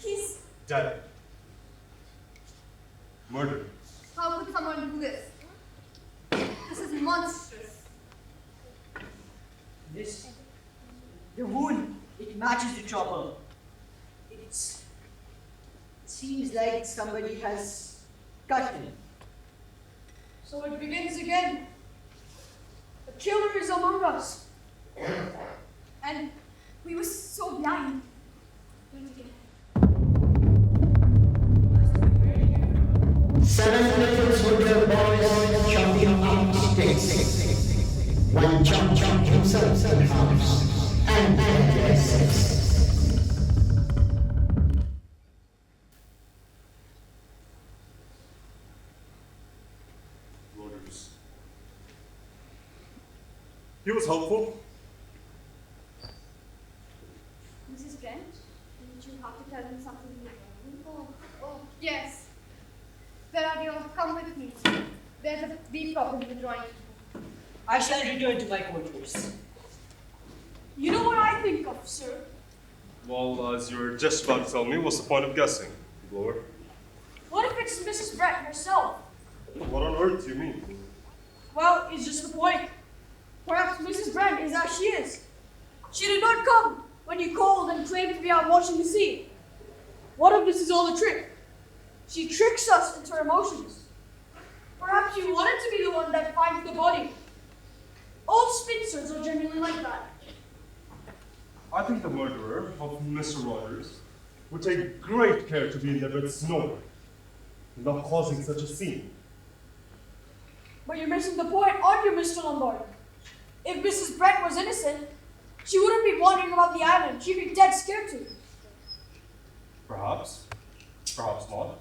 he's... Dead. Murdered. How could someone do this? This is monstrous. The wound, it matches the chopper. It seems like somebody has cut him. So it begins again. The killer is among us. And we were so blind. Seven little soldier boys chopping up sticks. One chopped himself in halves and had their sex. He was helpful. Mrs. Brent, didn't you have to tell him something in the morning? Oh, yes. Veradio, come with me. There's a big problem in the drawing. I shall return to my quarters. You know what I think of, sir? Well, as you were just about to tell me, what's the point of guessing, Blower? What if it's Mrs. Brent herself? What on earth do you mean? Well, it's just the point. Perhaps Mrs. Brent is as she is. She did not come when you called and claimed to be out watching the sea. What if this is all a trick? She tricks us into her emotions. Perhaps you wanted to be the one that finds the body. All spinsters are genuinely like that. I think the murderer of Mr. Rogers would take great care to be in the midst nowhere, not causing such a scene. But you're missing the point, aren't you, Mr. Lombard? If Mrs. Brent was innocent, she wouldn't be wandering about the island. She'd be dead scared to. Perhaps. Perhaps not.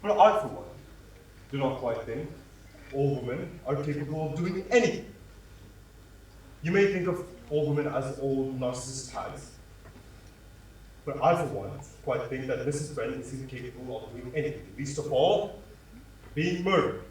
But I, for one, do not quite think all women are capable of doing anything. You may think of all women as old narcissist hags, but I, for one, quite think that Mrs. Brent is incapable of doing anything, least of all, being murdered.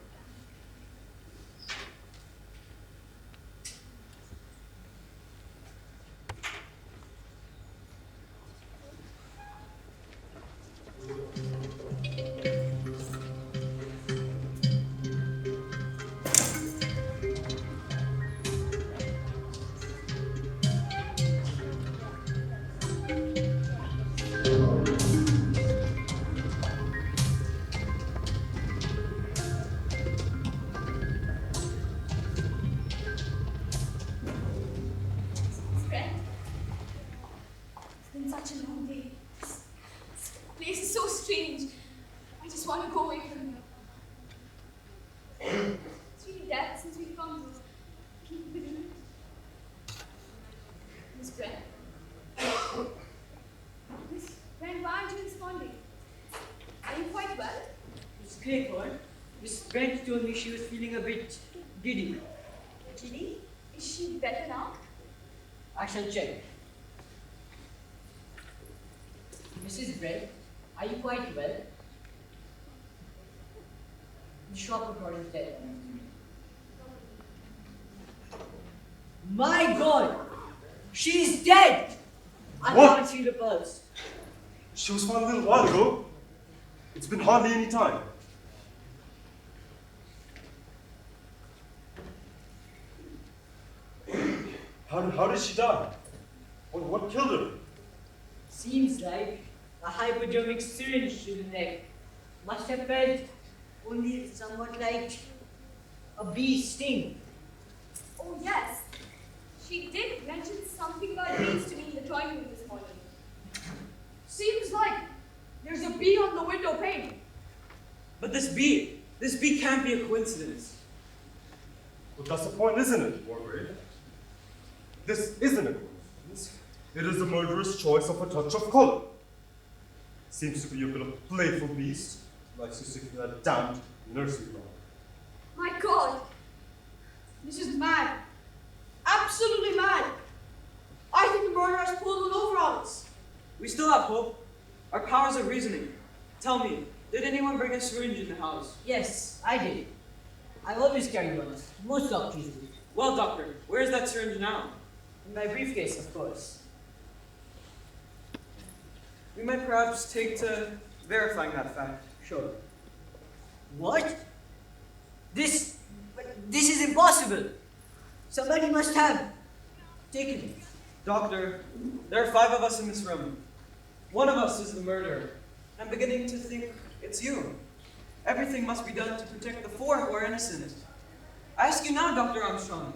Brent told me she was feeling a bit giddy. Giddy? Is she better now? I shall check. Mrs. Brent, are you quite well? The shop report is dead. My God! She's dead! I What? can't feel the pulse. She was found a little while ago. It's been hardly any time. How did she die? What killed her? Seems like a hypodermic syringe to the neck. Must have felt only somewhat like a bee sting. Oh, yes. She did mention something about bees to me in the drawing room this morning. Seems like there's a bee on the window pane. But this bee can't be a coincidence. Well, that's the point, isn't it, Wargrave? This isn't a coincidence. It is the murderer's choice of a touch of color. Seems to be a bit of a playful beast, likes to stick in that damned nursery rhyme. My God! This is mad. Absolutely mad. I think the murderer has pulled one over on us. We still have hope. Our powers of reasoning. Tell me, did anyone bring a syringe in the house? Yes, I did. I always carry one. Most doctors do. Well, doctor, where is that syringe now? In my briefcase, of course. We might perhaps take to verifying that fact. Sure. What? This is impossible. Somebody must have taken it. Doctor, there are 5 of us in this room. One of us is the murderer. I'm beginning to think it's you. Everything must be done to protect the 4 who are innocent. I ask you now, Dr. Armstrong,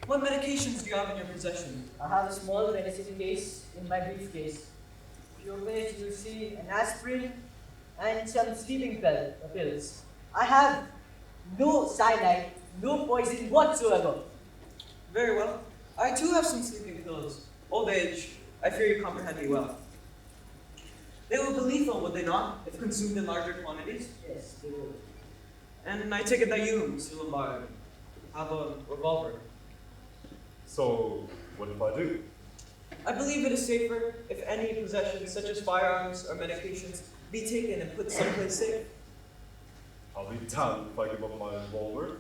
what medications do you have in your possession? I have a small medicine case in my briefcase. If you open it, you'll see an aspirin and some sleeping pills. I have no cyanide, no poison whatsoever. Very well. I too have some sleeping pills. Old age, I fear you comprehend me well. They would be lethal, would they not, if consumed in larger quantities? Yes, they would. And I take it that you, Mr. Lombard, have a revolver. So, what if I do? I believe it is safer if any possessions, such as firearms or medications, be taken and put someplace safe. I'll be damned if I give up my revolver.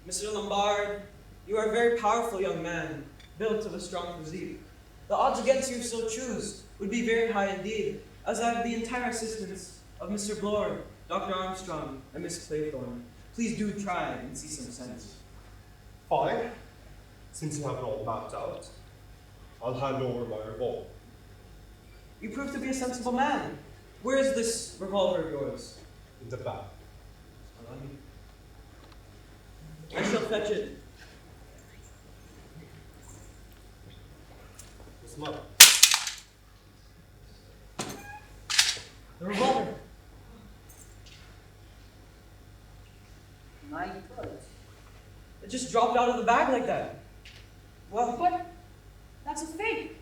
Mr. Lombard, you are a very powerful young man, built of a strong physique. The odds against you if so choose would be very high indeed, as I have the entire assistance of Mr. Bloor, Dr. Armstrong, and Miss Claythorne. Please do try and see some sense. Fine. Since you have it all mapped out, I'll hand over my revolver. You prove to be a sensible man. Where is this revolver of yours? In the back. I shall fetch it. What's the matter? The revolver. My God. It just dropped out of the bag like that. Well, But that's a fake.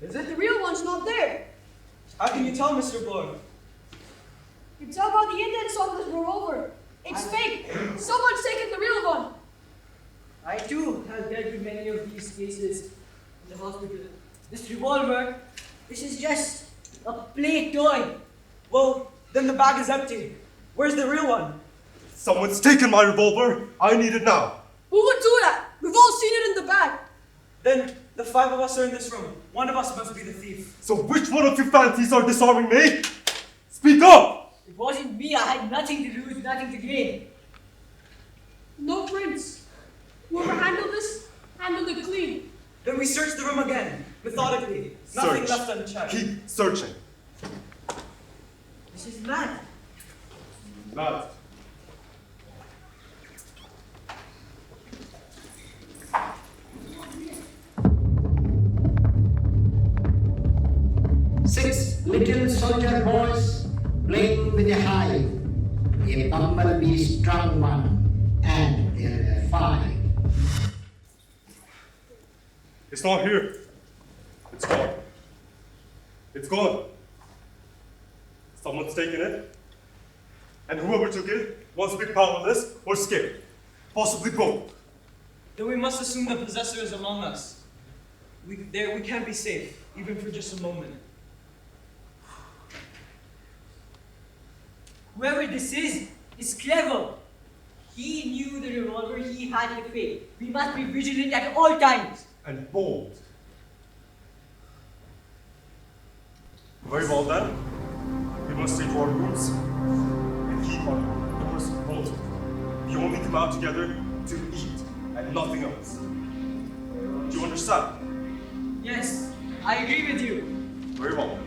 is it? The real one's not there. How can you tell, Mr. Bloor? You can tell by the indents on this revolver. It's fake. Someone's taken the real one. I too have dealt with many of these cases in the hospital. This revolver, this is just a play toy. Well, then the bag is empty. Where's the real one? Someone's taken my revolver. I need it now. Who would do that? We've all seen it in the bag. Then the five of us are in this room. One of us must be the thief. So which one of you fancies are disarming me? Speak up! It wasn't me, I had nothing to lose, nothing to gain. No prints. Whoever handled this, handled it clean. Then we search the room again, methodically. Nothing Search. left unchecked. Keep searching. This is mad. Mad. Six little soldier boys playing with a hive, a bumblebee strung one, and there were 5. It's not here. It's gone. It's gone. Someone's taken it. And whoever took it wants to be powerless or scared. Possibly both. Then we must assume the possessor is among us. We can't be safe, even for just a moment. Whoever this is clever. He knew the revolver, he had the fake. We must be vigilant at all times. And bold. Very well then. We must stay to our rooms and keep our doors bolted. We only come out together to eat and nothing else. Do you understand? Yes, I agree with you. Very well.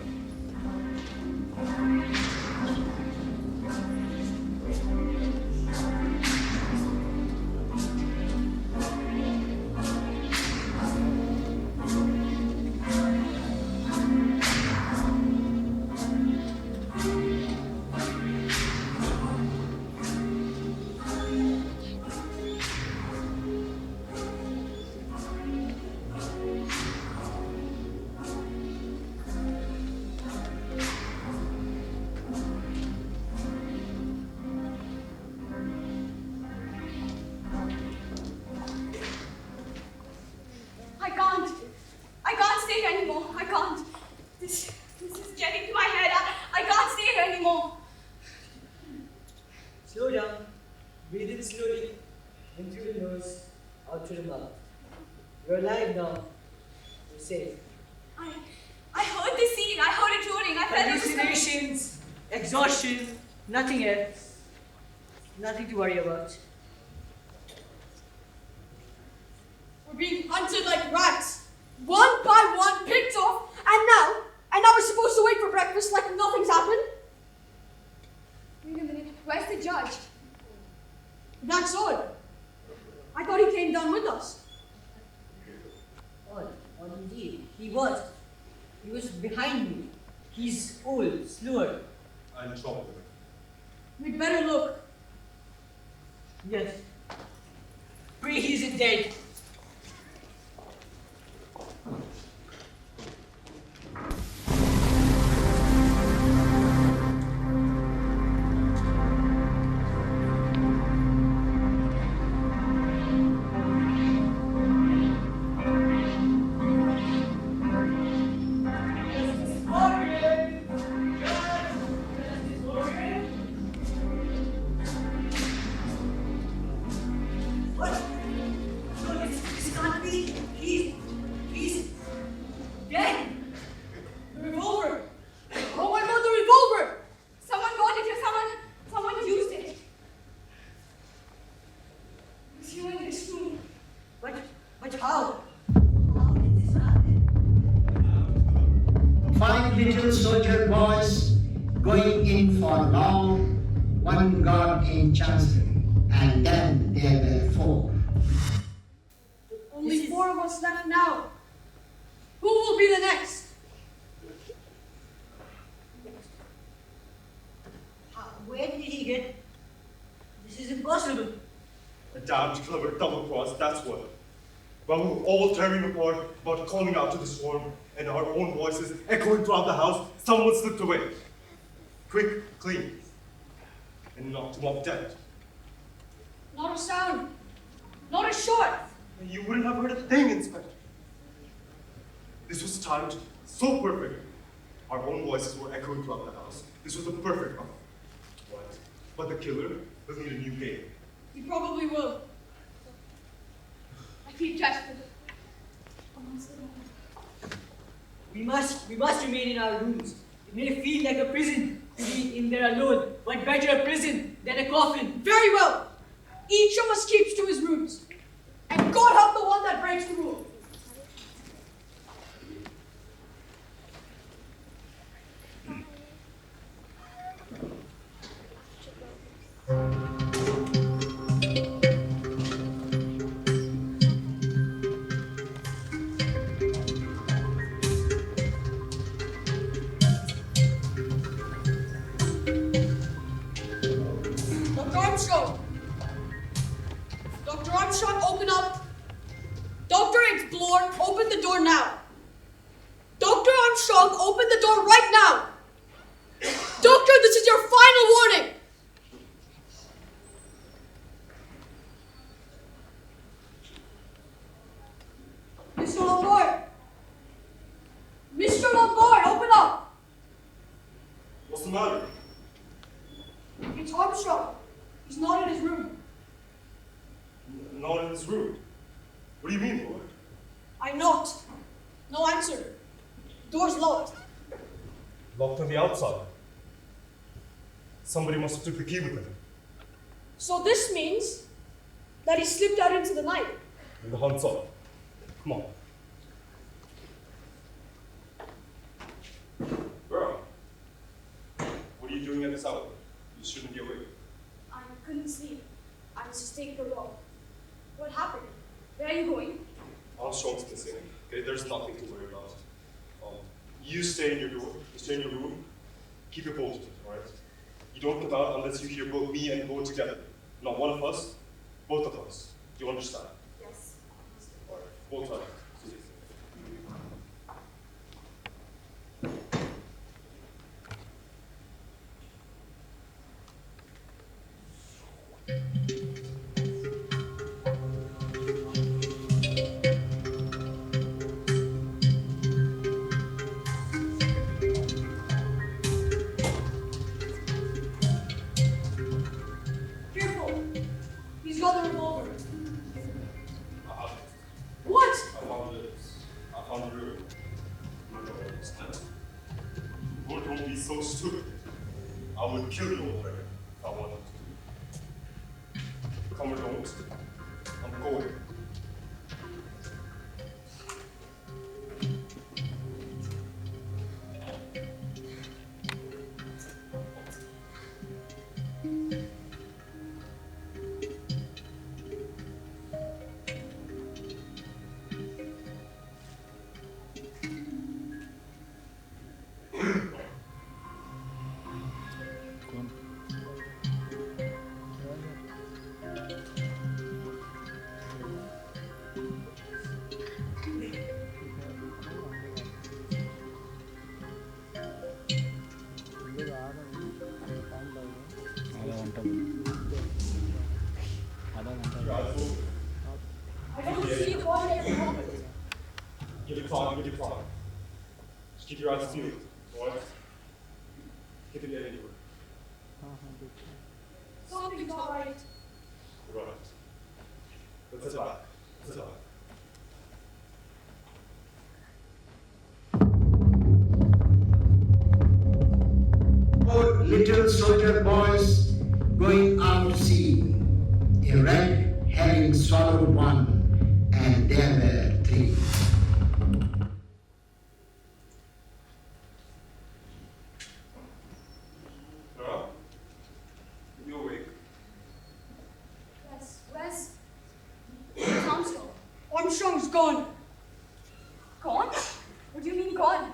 I can't stay here anymore. I can't. This is getting to my head. I can't stay here anymore. Slow down. Breathe in slowly. In through the nose, out through the mouth. You're alive now. You're safe. I heard the scene. I heard it roaring. I felt it was coming. Hallucinations, exhaustion, nothing else. Nothing to worry about. We're being hunted like rats. One by one, picked off, and now we're supposed to wait for breakfast like nothing's happened? Wait a minute. Where's the judge? That's all. I thought he came down with us. Odd indeed. He was behind me. He's old, slower. I'm troubled. We'd better look. Yes. Pray he isn't dead. for long, one God in chancery, and then there were four. Only four of us left now. Who will be the next? Where did he get? This is impossible. A damned clever double cross, that's what. While we were all tearing apart about calling out to the storm, and our own voices echoing throughout the house, someone slipped away. Quick, clean, and knocked him off dead. Not a sound. Not a shot. You wouldn't have heard a thing, Inspector. This was timed so perfect. Our own voices were echoing throughout the house. This was the perfect moment. But the killer will need a new game. He probably will. I keep desperate. We must remain in our rooms. It may feel like a prison to be in there alone, but better a prison than a coffin. Very well. Each of us keeps to his rooms. And God help the one that breaks the rule. Dr. Armstrong! Dr. Armstrong, open up! Dr. Explorer, open the door now! Dr. Armstrong, open the door right now! Doctor, this is your final warning! Mr. Lombard! Mr. Lombard, open up! What's the matter? It's Armstrong. He's not in his room. Not in this room. What do you mean, boy? I knocked. No answer. Door's locked. Locked on the outside. Somebody must have took the key with them. So this means that he slipped out into the night. And the hunt's on. Come on. Girl, what are you doing at this hour? You shouldn't be awake. I couldn't sleep. I was just taking a walk. What happened? Where are you going? Armstrong's missing. Okay, there's nothing to worry about. You stay in your door. You stay in your room. Keep your posted, all right? You don't come out unless you hear both me and Bo together. Not one of us, both of us. Do you understand? Yes. All right, both sides. Careful. He's got the revolver. I have it. What? I found it. I found the room. You don't understand. Don't be so stupid. I would kill you already if I wanted to. Come or don't, I'm going. I don't see the body of the woman. Give it time, give it time. Just keep your eyes peeled, alright? Keep it anywhere. Something's not right. Right. Let's head back. Let's head back. Four little soldier boys going out to sea. A red herring swallowed one, and there were three. Alright? Armstrong's gone. Gone? What do you mean gone?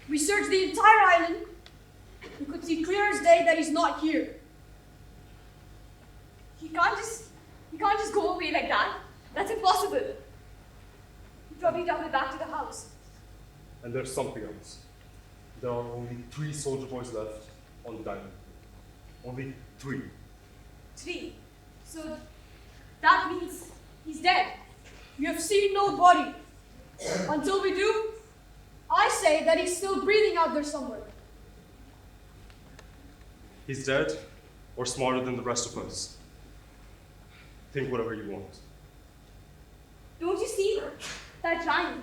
We searched the entire island. We could see clear as day that he's not here. He can't just go away like that. That's impossible. He probably traveled back to the house. And there's something else. There are only 3 soldier boys left on the diamond. Only 3. 3. So that means he's dead. We have seen no body. Until we do, I say that he's still breathing out there somewhere. He's dead, or smarter than the rest of us. Think whatever you want. Don't you see that rhyme?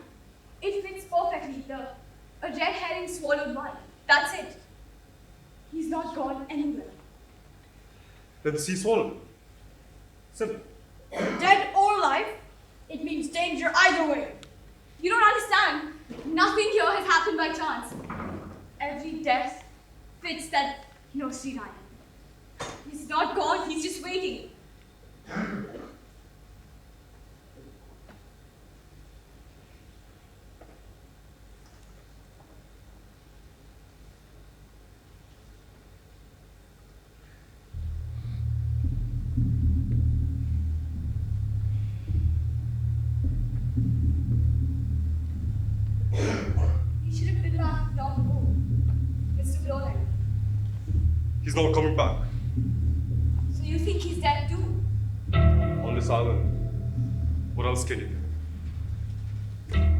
It fits perfectly. A red herring swallowed one. That's it. He's not gone anywhere. Then the sea swallowed him. Simple. Dead or alive, it means danger either way. You don't understand. Nothing here has happened by chance. Every death fits that nursery rhyme. He's not gone, he's just waiting. He should have been back long ago. Mr. Blowland. He's not coming back. So you think he's dead too? On this island. What else can you do?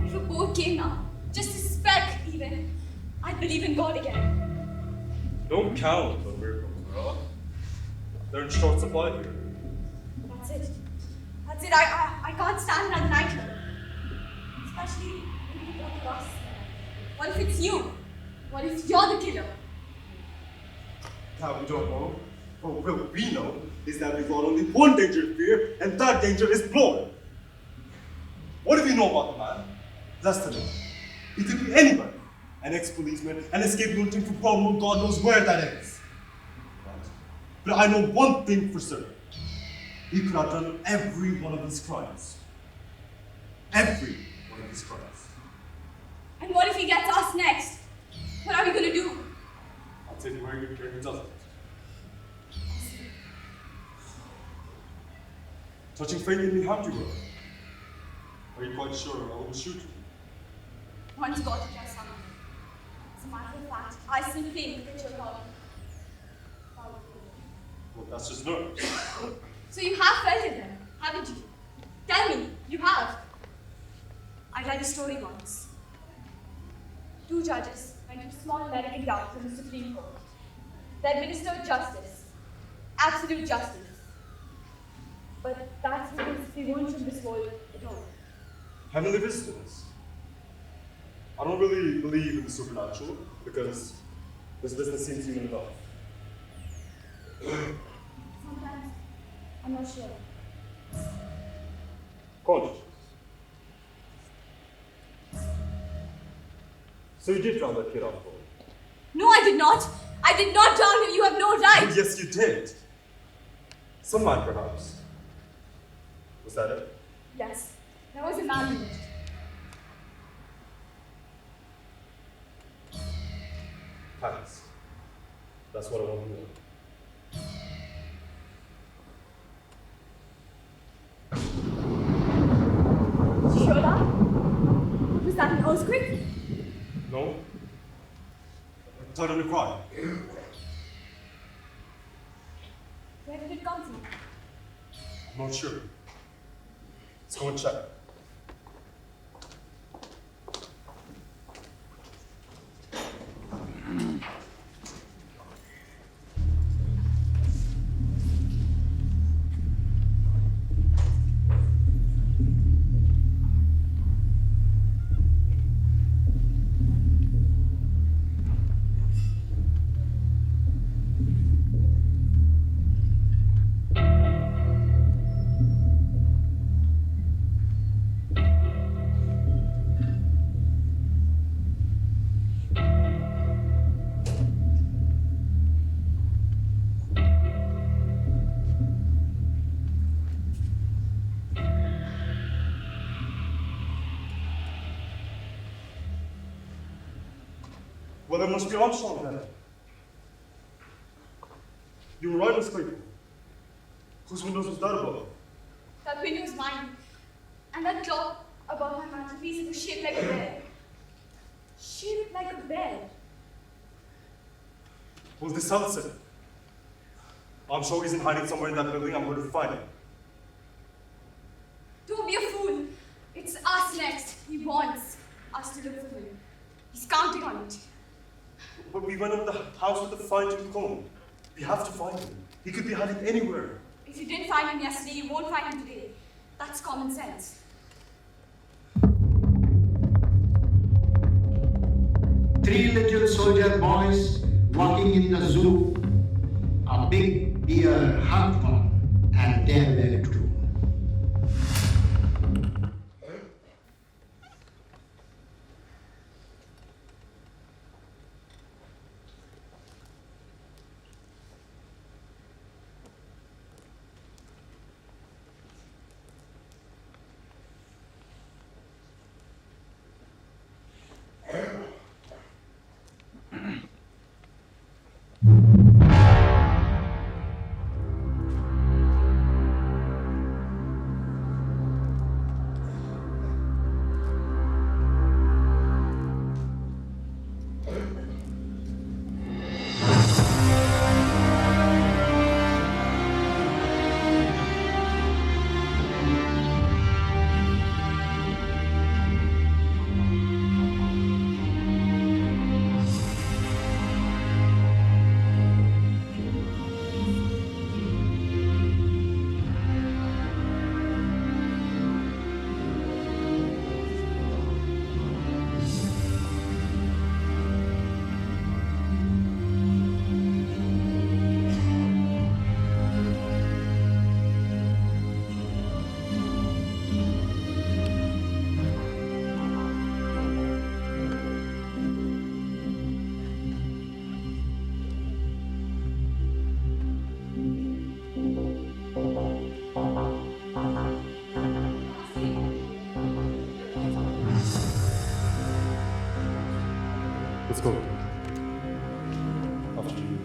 If a boat came now, just a speck even, I'd believe in God again. Don't count on miracles, Miraya. They're in short supply here. That's it. That's it. I can't stand another night here. Especially with both of us. What if it's you? What if you're the killer? That we don't know. But what we know is that we've got only one danger to fear, and that danger is blood. What do we know about the man? Less than that. He could be anybody. An ex-policeman, an escaped lunatic from Cromwell, God knows where that is. But I know one thing for certain. He could have done every one of these crimes. Every one of these crimes. And what if he gets us next? What are we gonna do? I'll take very good care he doesn't. Touching fate in me harmed you, bro. Are you quite sure I wouldn't shoot you? One's got to trust someone. As a matter of fact, I still think that you're wrong. Well, that's just nerves. So you have felt it then, haven't you? Tell me, you have. I read a story once. 2 judges went to a small American town from the Supreme Court. They administered justice, absolute justice. But that's because they weren't from this world at all. Heavenly visitors. I don't really believe in the supernatural because this business seems human enough. Sometimes, I'm not sure. Conscious. So you did drown that kid off board? No, I did not. I did not drown him. You have no right. Oh, yes, you did. Some man, perhaps. Was that it? Yes, there was a man in it. Thanks. That's what I want to know. Sure that? Was that an earthquake? No? I thought I cry. Where did it come from? I'm not sure. Let's go and check. Well, there must be Armstrong then. You were right, Miss Clayton. Whose windows was that above? That window is mine. And that clock above my mantelpiece was shaped like a bed. Shaped like a bed. Well, this tells it. I'm sure he's in hiding somewhere in that building. I'm going to find him. Don't be a fool. It's us next. He wants us to look for him. He's counting on it. But we went over the house with a fine-tooth comb. We have to find him. He could be hiding anywhere. If you didn't find him yesterday, you won't find him today. That's common sense. Three little soldier boys walking in the zoo. A big deer hugged one, and they were two. Let's go. After you.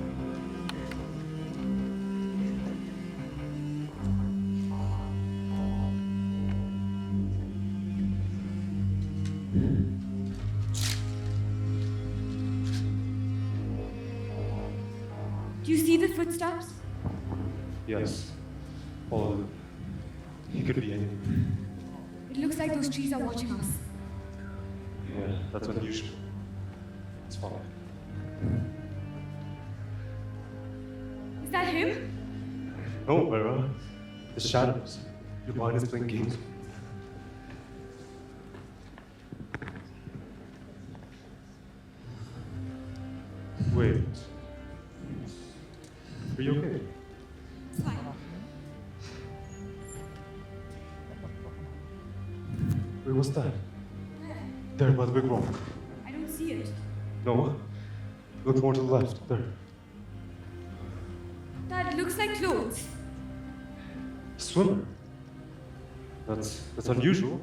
Do you see the footsteps? Yes. All of them. He could be anywhere. It looks like those trees are watching us. Yeah, that's unusual. It's fine. Is that him? No, Vera. The shadows. Your mind is playing games. Wait. Are you okay? It's fine. Wait, what's that? There, by the big rock. I don't see it. No. Look more to the left. There. That looks like clothes. Swimmer. That's unusual.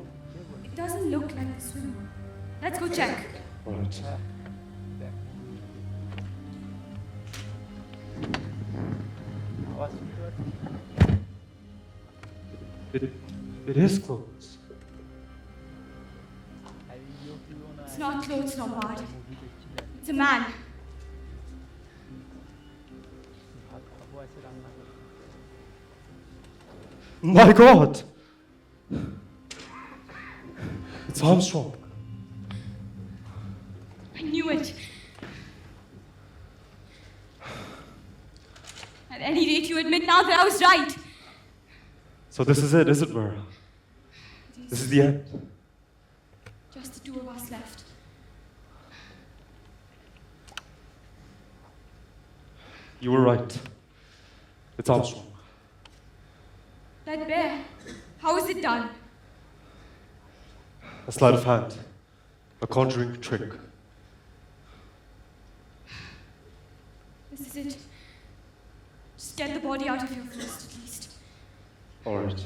It doesn't look like a swimmer. Let's go check. All right. It is clothes. It's not clothes, Lombard. It's a man. My God! It's Armstrong. I knew it. At any rate, you admit now that I was right. So this is it, is it, Vera? This is the end. Just the two of us left. You were right. It's Armstrong. That bear, how is it done? A sleight of hand. A conjuring trick. This is it. Just get the body out of here first, at least. All right.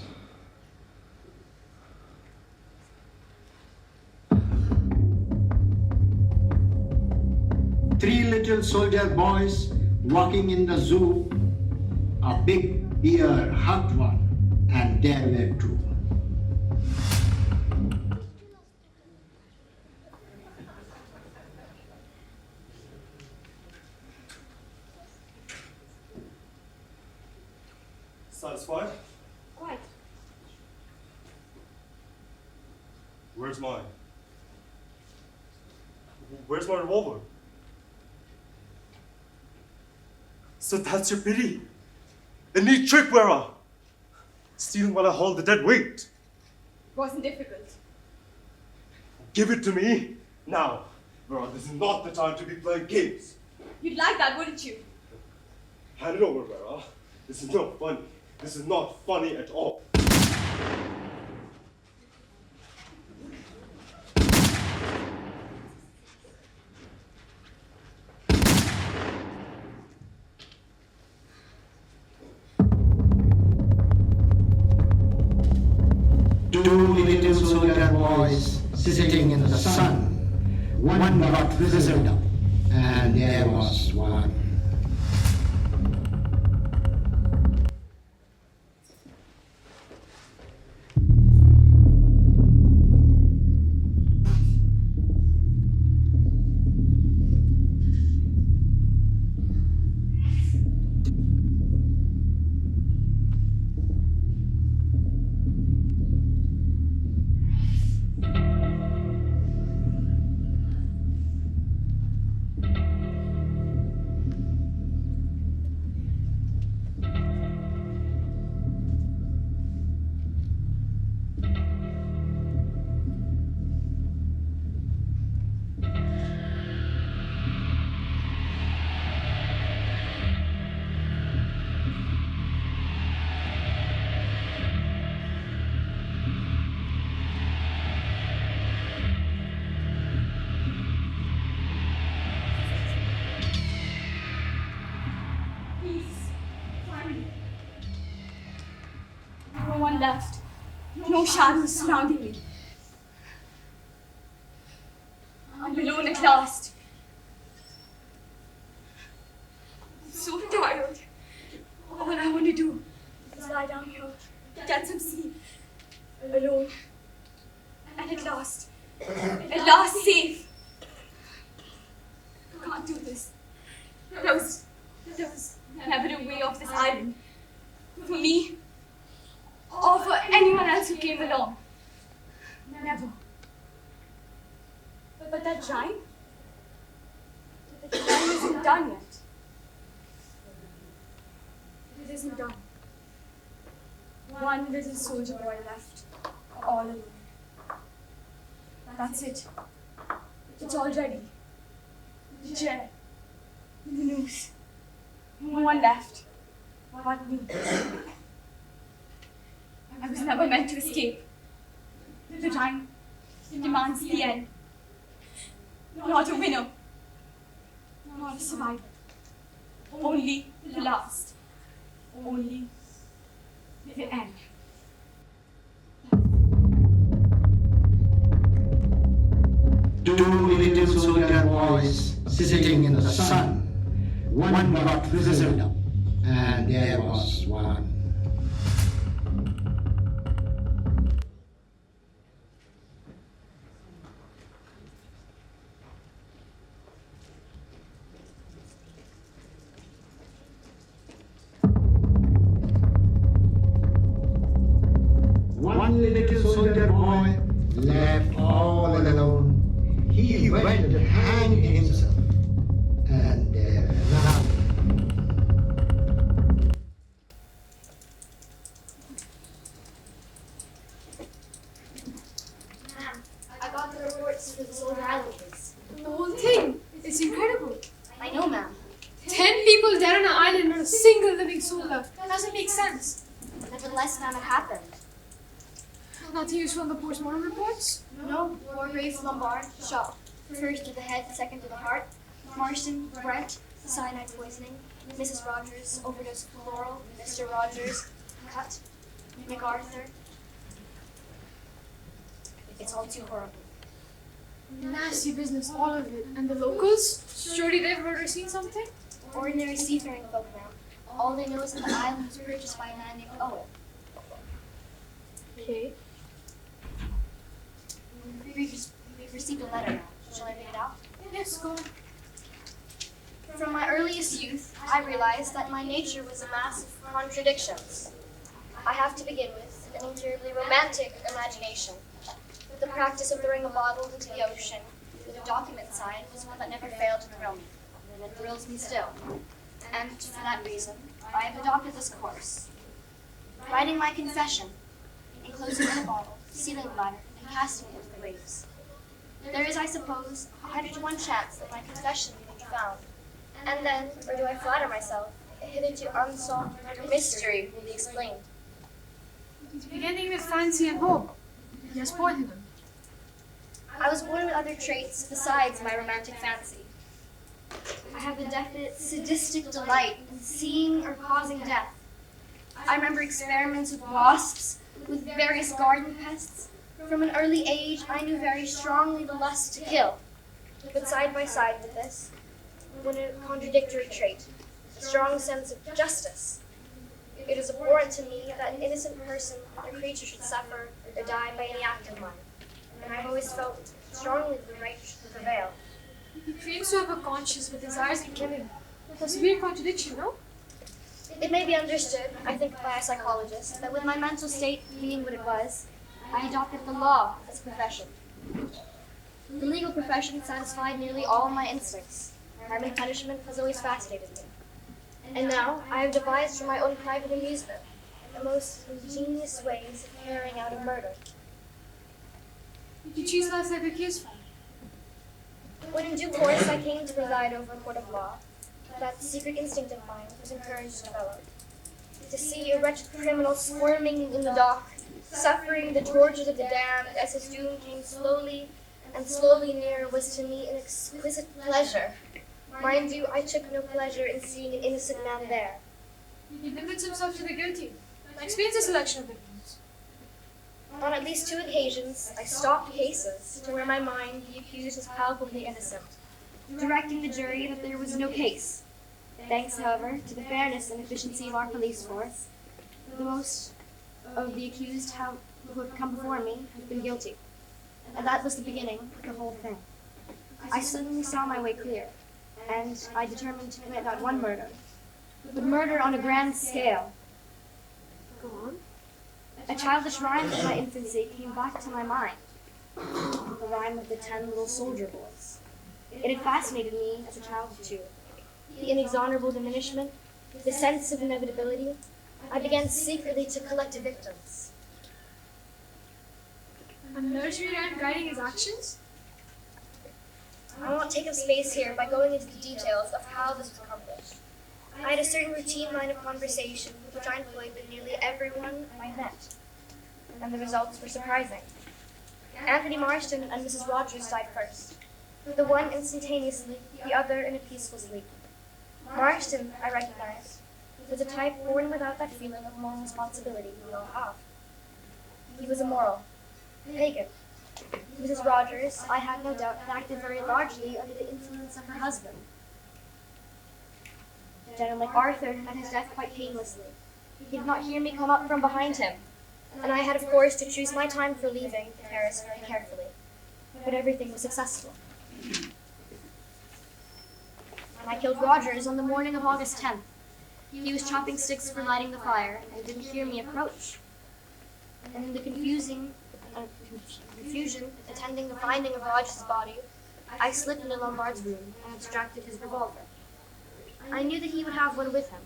little soldier boys walking in the zoo. A big bear hugged one, and there were two. Satisfied? Quite. Where's mine? Where's my revolver? So that's your pity? A neat trick, wearer! Stealing while I hold the dead weight. It wasn't difficult. Give it to me now. Wearer, this is not the time to be playing games. You'd like that, wouldn't you? Hand it over, wearer. This is not funny. This is not funny at all. Two little soldier boys sitting in the sun. One got frizzled up, and there was one. No one left. No shadows surrounding me. I'm alone at last. I'm so tired. All I want to do is lie down here, get some sleep, alone. And at last safe. I can't do this. There was never a way off this island. For me, or for anyone else who came along. Never. But that rhyme isn't done yet. It isn't done. One little soldier boy left, all alone. That's it. It's all ready. The chair, the noose. No one left but me. I was never meant to escape. The time demands the end. Not a winner. Not a survivor. Only the last. Only the end. Two little soldier boys sitting in the sun. One got frizzled up, and there was one. One little soldier boy left all alone. He went and hanged himself, and there none. Ma'am, I got the reports for the Soldier Island case. The whole thing is incredible. I know, ma'am. 10 people dead on an island, not a single living soul left. That doesn't make sense. Nevertheless, ma'am, it happened. Nothing useful in the postmortem reports? No, 4 Graves Lombard, shot. First to the head, second to the heart. Marston, Brent, cyanide poisoning. Mrs. Rogers, overdose of chloral. Mr. Rogers, cut. MacArthur. It's all too horrible. Nasty business, all of it. And the locals? Surely they've heard or seen something? Ordinary seafaring folk now. All they know is that the island was purchased by a man named Owen. Okay. We've received a letter now. Shall I read it out? Yes, go on. From my earliest youth, I realized that my nature was a mass of contradictions. I have to begin with an incurably romantic imagination. The practice of throwing a bottle into the ocean with a document signed was one that never failed to thrill me, and it thrills me still. And for that reason, I have adopted this course. Writing my confession, enclosing it in a bottle, sealing the latter, and casting it into the waves. There is, I suppose, 100 to 1 chance that my confession will be found. And then, or do I flatter myself, a hitherto unsolved mystery will be explained. He's beginning with fancy and hope. He has pointed them. I was born with other traits besides my romantic fancy. I have a definite sadistic delight in seeing or causing death. I remember experiments with wasps, with various garden pests. From an early age, I knew very strongly the lust to kill. But side by side with this, one a contradictory trait, a strong sense of justice. It is abhorrent to me that an innocent person or creature should suffer or die by any act of mine. And I've always felt strongly that the right should prevail. He claims to have a conscience but desires in killing. That's a weird contradiction, no? It may be understood, I think, by a psychologist, that with my mental state being what it was, I adopted the law as a profession. The legal profession satisfied nearly all my instincts. Crime and punishment has always fascinated me. And now I have devised for my own private amusement the most ingenious ways of carrying out a murder. Did you choose last like accused from? When in due course I came to preside over a court of law, that secret instinct of mine was encouraged to develop. To see a wretched criminal squirming in the dock, suffering the tortures of the damned as his doom came slowly and slowly nearer was to me an exquisite pleasure. Mind you, I took no pleasure in seeing an innocent man there. He limits himself to the guilty. That explains the selection of victims. On at least 2 occasions, I stopped cases to where my mind the accused was palpably innocent, directing the jury that there was no case. Thanks, however, to the fairness and efficiency of our police force, the most of the accused who have come before me have been guilty. And that was the beginning of the whole thing. I suddenly saw my way clear, and I determined to commit not one murder, but murder on a grand scale. Go on. A childish rhyme of my infancy came back to my mind, the rhyme of the 10 little soldier boys. It had fascinated me as a child too. The inexorable diminishment, the sense of inevitability. I began secretly to collect victims. A nursery rhyme guiding his actions? I won't take up space here by going into the details of how this was accomplished. I had a certain routine line of conversation which I employed with nearly everyone I met, and the results were surprising. Anthony Marston and Mrs. Rogers died first, the one instantaneously, the other in a peaceful sleep. Marston, I recognized, was a type born without that feeling of moral responsibility we all have. He was immoral, pagan. Mrs. Rogers, I had no doubt, had acted very largely under the influence of her husband. General MacArthur met his death quite painlessly. He did not hear me come up from behind him, and I had, of course, to choose my time for leaving Paris very carefully. But everything was successful. And I killed Rogers on the morning of August 10th. He was chopping sticks for lighting the fire and didn't hear me approach. And in the confusion attending the finding of Rogers' body, I slipped into Lombard's room and extracted his revolver. I knew that he would have one with him.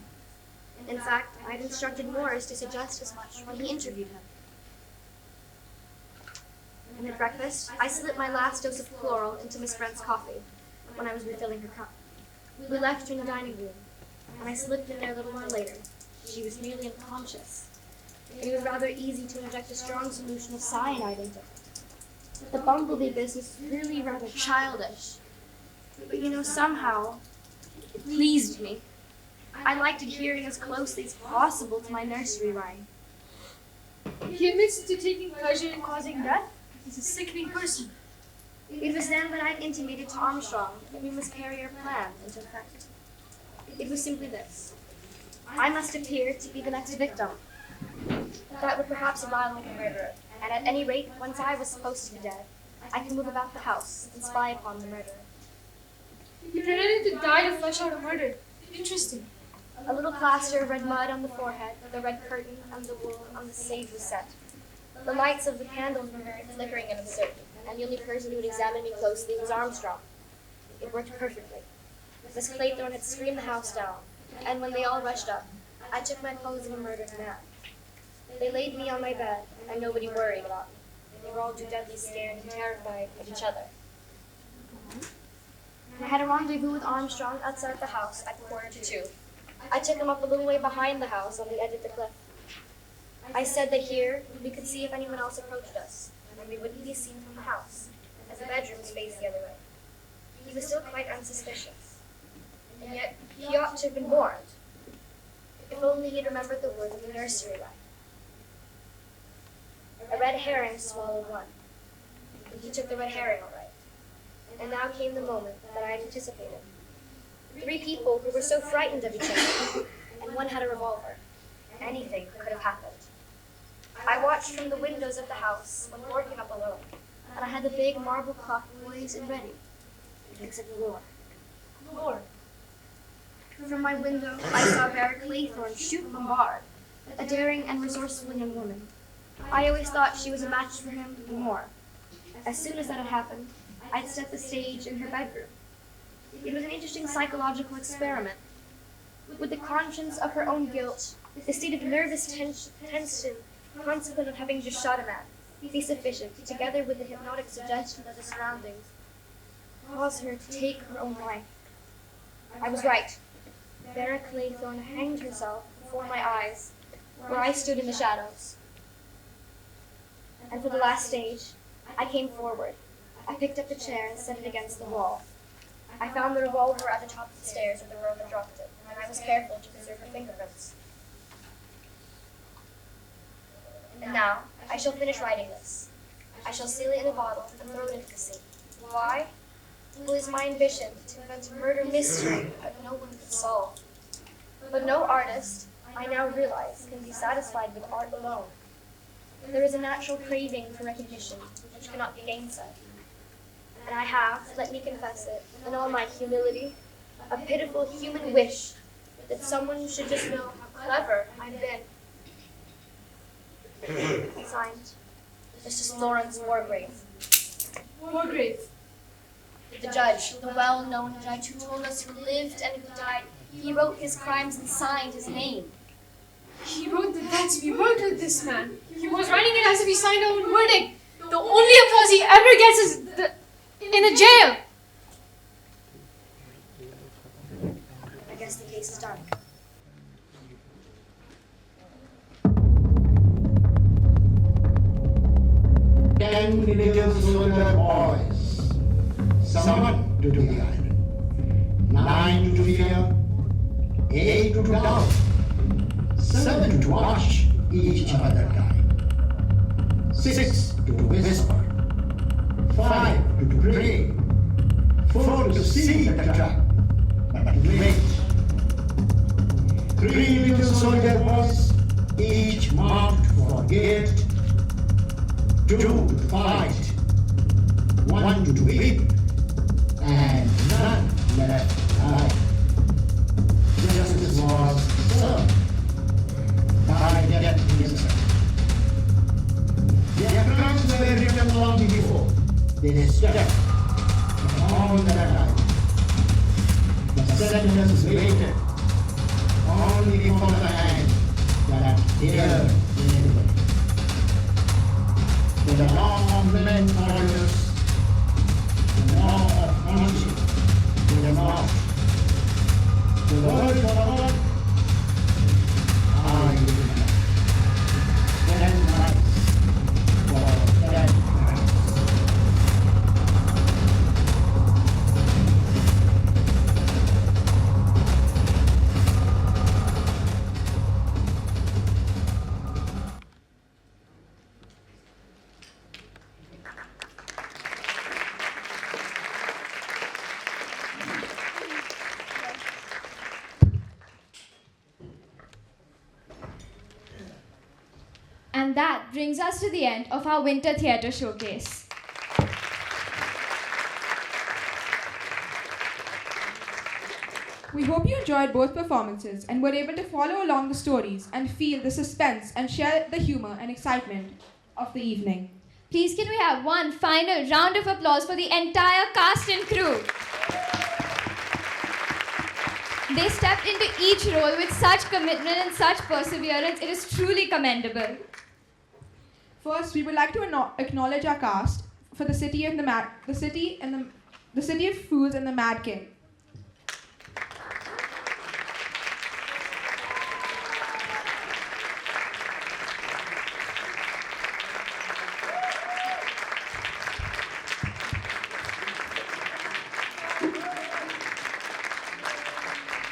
In fact, I had instructed Morris to suggest as much when he interviewed him. And at breakfast, I slipped my last dose of chloral into Miss Brent's coffee when I was refilling her cup. We left her in the dining room, and I slipped in there a little while later. She was nearly unconscious. It was rather easy to inject a strong solution of cyanide into her. The bumblebee business was really rather childish. But somehow, it pleased me. I liked adhering as closely as possible to my nursery rhyme. He admits to taking pleasure in causing death. He's a sickening person. It was then that I intimated to Armstrong that we must carry our plan into effect. It was simply this. I must appear to be the next victim. That would perhaps lie like a murderer, and at any rate, once I was supposed to be dead, I could move about the house and spy upon the murderer. You pretended to die to flesh out a murder. Interesting. A little plaster of red mud on the forehead, the red curtain and the wool on the stage was set. The lights of the candles were very flickering and uncertain, and the only person who would examine me closely was Armstrong. It worked perfectly. Miss Claythorne had screamed the house down, and when they all rushed up, I took my pose of a murdered man. They laid me on my bed, and nobody worried about me. They were all too deadly scared and terrified of each other. I had a rendezvous with Armstrong outside the house at 1:45. I took him up a little way behind the house on the edge of the cliff. I said that here we could see if anyone else approached us, and we wouldn't be seen from the house, as the bedrooms faced the other way. He was still quite unsuspicious, and yet he ought to have been warned. If only he had remembered the words of the nursery rhyme. A red herring swallowed one, and he took the red herring all right. And now came the moment that I had anticipated. 3 people who were so frightened of each other, and one had a revolver. Anything could have happened. I watched from the windows of the house when Lord came up alone, and I had the big marble clock poised and ready. Except Lord. Lord. From my window, I saw Vera Claythorne shoot Lombard, a daring and resourceful young woman. I always thought she was a match for him and more. As soon as that had happened, I'd set the stage in her bedroom. It was an interesting psychological experiment. Would the conscience of her own guilt, the state of nervous tension consequent of having just shot a man, be sufficient, together with the hypnotic suggestion of the surroundings, cause her to take her own life? I was right. Vera Claythorne hanged herself before my eyes, where I stood in the shadows. And for the last stage, I came forward. I picked up the chair and set it against the wall. I found the revolver at the top of the stairs where the girl had dropped it, and I was careful to preserve her fingerprints. And now, I shall finish writing this. I shall seal it in a bottle and throw it into the sea. Why? Well, it is my ambition to invent a murder mystery that no one could solve. But no artist, I now realize, can be satisfied with art alone. There is a natural craving for recognition, which cannot be gainsaid. And I have, let me confess it, in all my humility, a pitiful human wish that someone should just know how clever I've been. Signed, Mrs. Lawrence Wargrave. Wargrave. The judge, the well-known judge who told us who lived and who died, he wrote his crimes and signed his name. He wrote the deaths. We worked with this man. He was writing it as if he signed our own verdict. The only applause he ever gets is in the jail. I guess the case is done. Ten little soldier boys, summoned to the island. 9 to fear, 8 to doubt, 7 to watch each other die, 6 to whisper, 5 to pray, 4 to see the trap, but to wait. 3 little soldier boys, each marked for gate, 2 to fight, 1 to weep, and none left alive. Justice was served by death itself. Their crimes were written long before they stepped upon the life. The sentence waited only for the hand that dared anybody. For the law of men follows, the law of conscience in the mouth. The word of God, I will not. 10 nights for 10 nights. And that brings us to the end of our Winter Theatre Showcase. We hope you enjoyed both performances and were able to follow along the stories and feel the suspense and share the humor and excitement of the evening. Please can we have one final round of applause for the entire cast and crew. They stepped into each role with such commitment and such perseverance. It is truly commendable. First, we would like to acknowledge our cast for the City of Fools and the Mad King.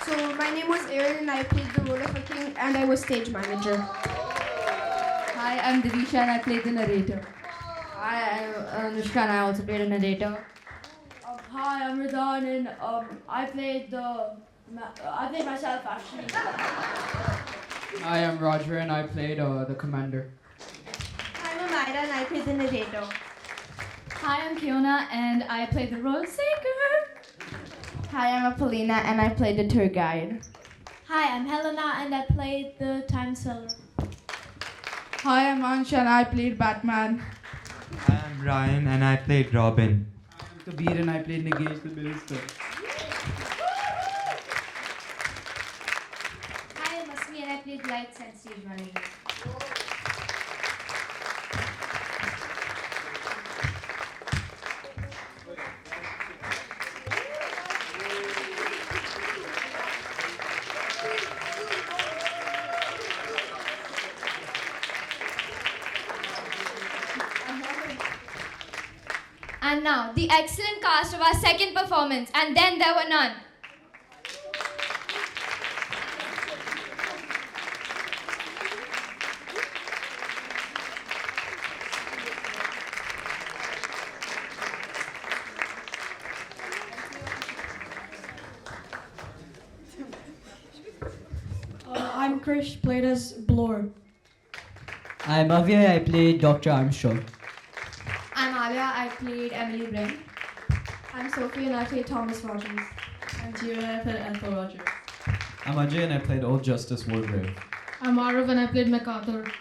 So my name was Aaron and I played the role of a king and I was stage manager. Hi, I'm Divisha and I played the narrator. Hi, I'm Anushka and I also played a narrator. Hi, I'm Ridan and I played myself actually. Hi, I'm Roger and I played the commander. I'm Amira and I played the narrator. Hi, I'm Kiona and I played the role seeker. Hi, I'm Apolina and I played the tour guide. Hi, I'm Helena and I played the time seller. Hi, I'm Ansh and I played Batman. I'm Ryan and I played Robin. I'm Kabir and I played Nagesh the minister. Hi, I'm Asmi and I played lights and stage manager. And now, the excellent cast of our second performance, And Then There Were None. I'm Krish, played as Blore. I'm Avya, I played Dr. Armstrong. I'm Alia, I played Emily Brent. I'm Sophie and I played Thomas Rogers. I'm Gio and I played Ethel Rogers. I'm Ajay and I played Old Justice Wargrave. I'm Arav and I played MacArthur.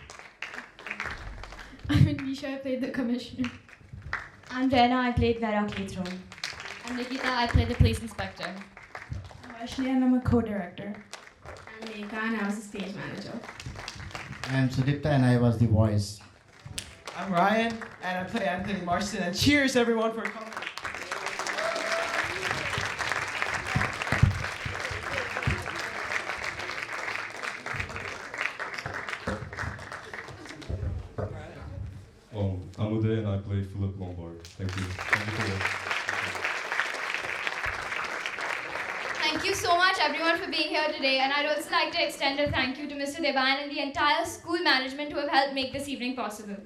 I'm Anisha, I played the Commissioner. I'm Jenna, I played Vera Catron. I'm Nikita, I played the police inspector. I'm Vaishnavi and I'm a co-director. I'm Meka and I was the stage manager. I'm Sudipta and I was the voice. I'm Ryan, and I play Anthony Marston, and cheers everyone for coming. I'm Uday and I play Philip Lombard. Thank you. Thank you for Thank you so much everyone for being here today, and I'd also like to extend a thank you to Mr. Devan and the entire school management who have helped make this evening possible.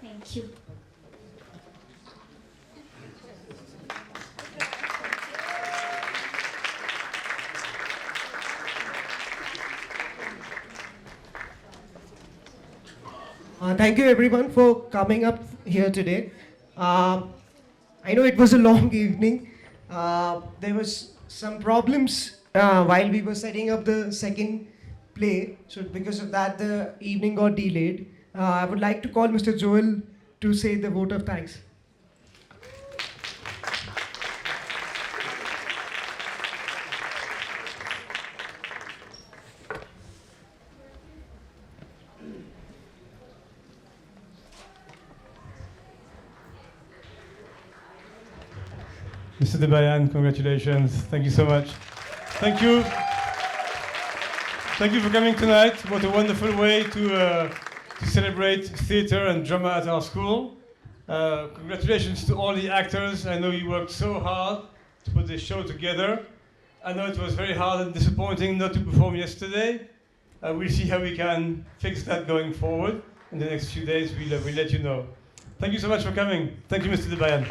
Thank you. Thank you everyone for coming up here today. I know it was a long evening. There was some problems while we were setting up the second play. So because of that, the evening got delayed. I would like to call Mr. Joel to say the vote of thanks. Mr. Debayan, congratulations. Thank you so much. Thank you. Thank you for coming tonight. What a wonderful way to celebrate theatre and drama at our school. Congratulations to all the actors. I know you worked so hard to put this show together. I know it was very hard and disappointing not to perform yesterday. We'll see how we can fix that going forward. In the next few days, we'll let you know. Thank you so much for coming. Thank you, Mr. Debayan.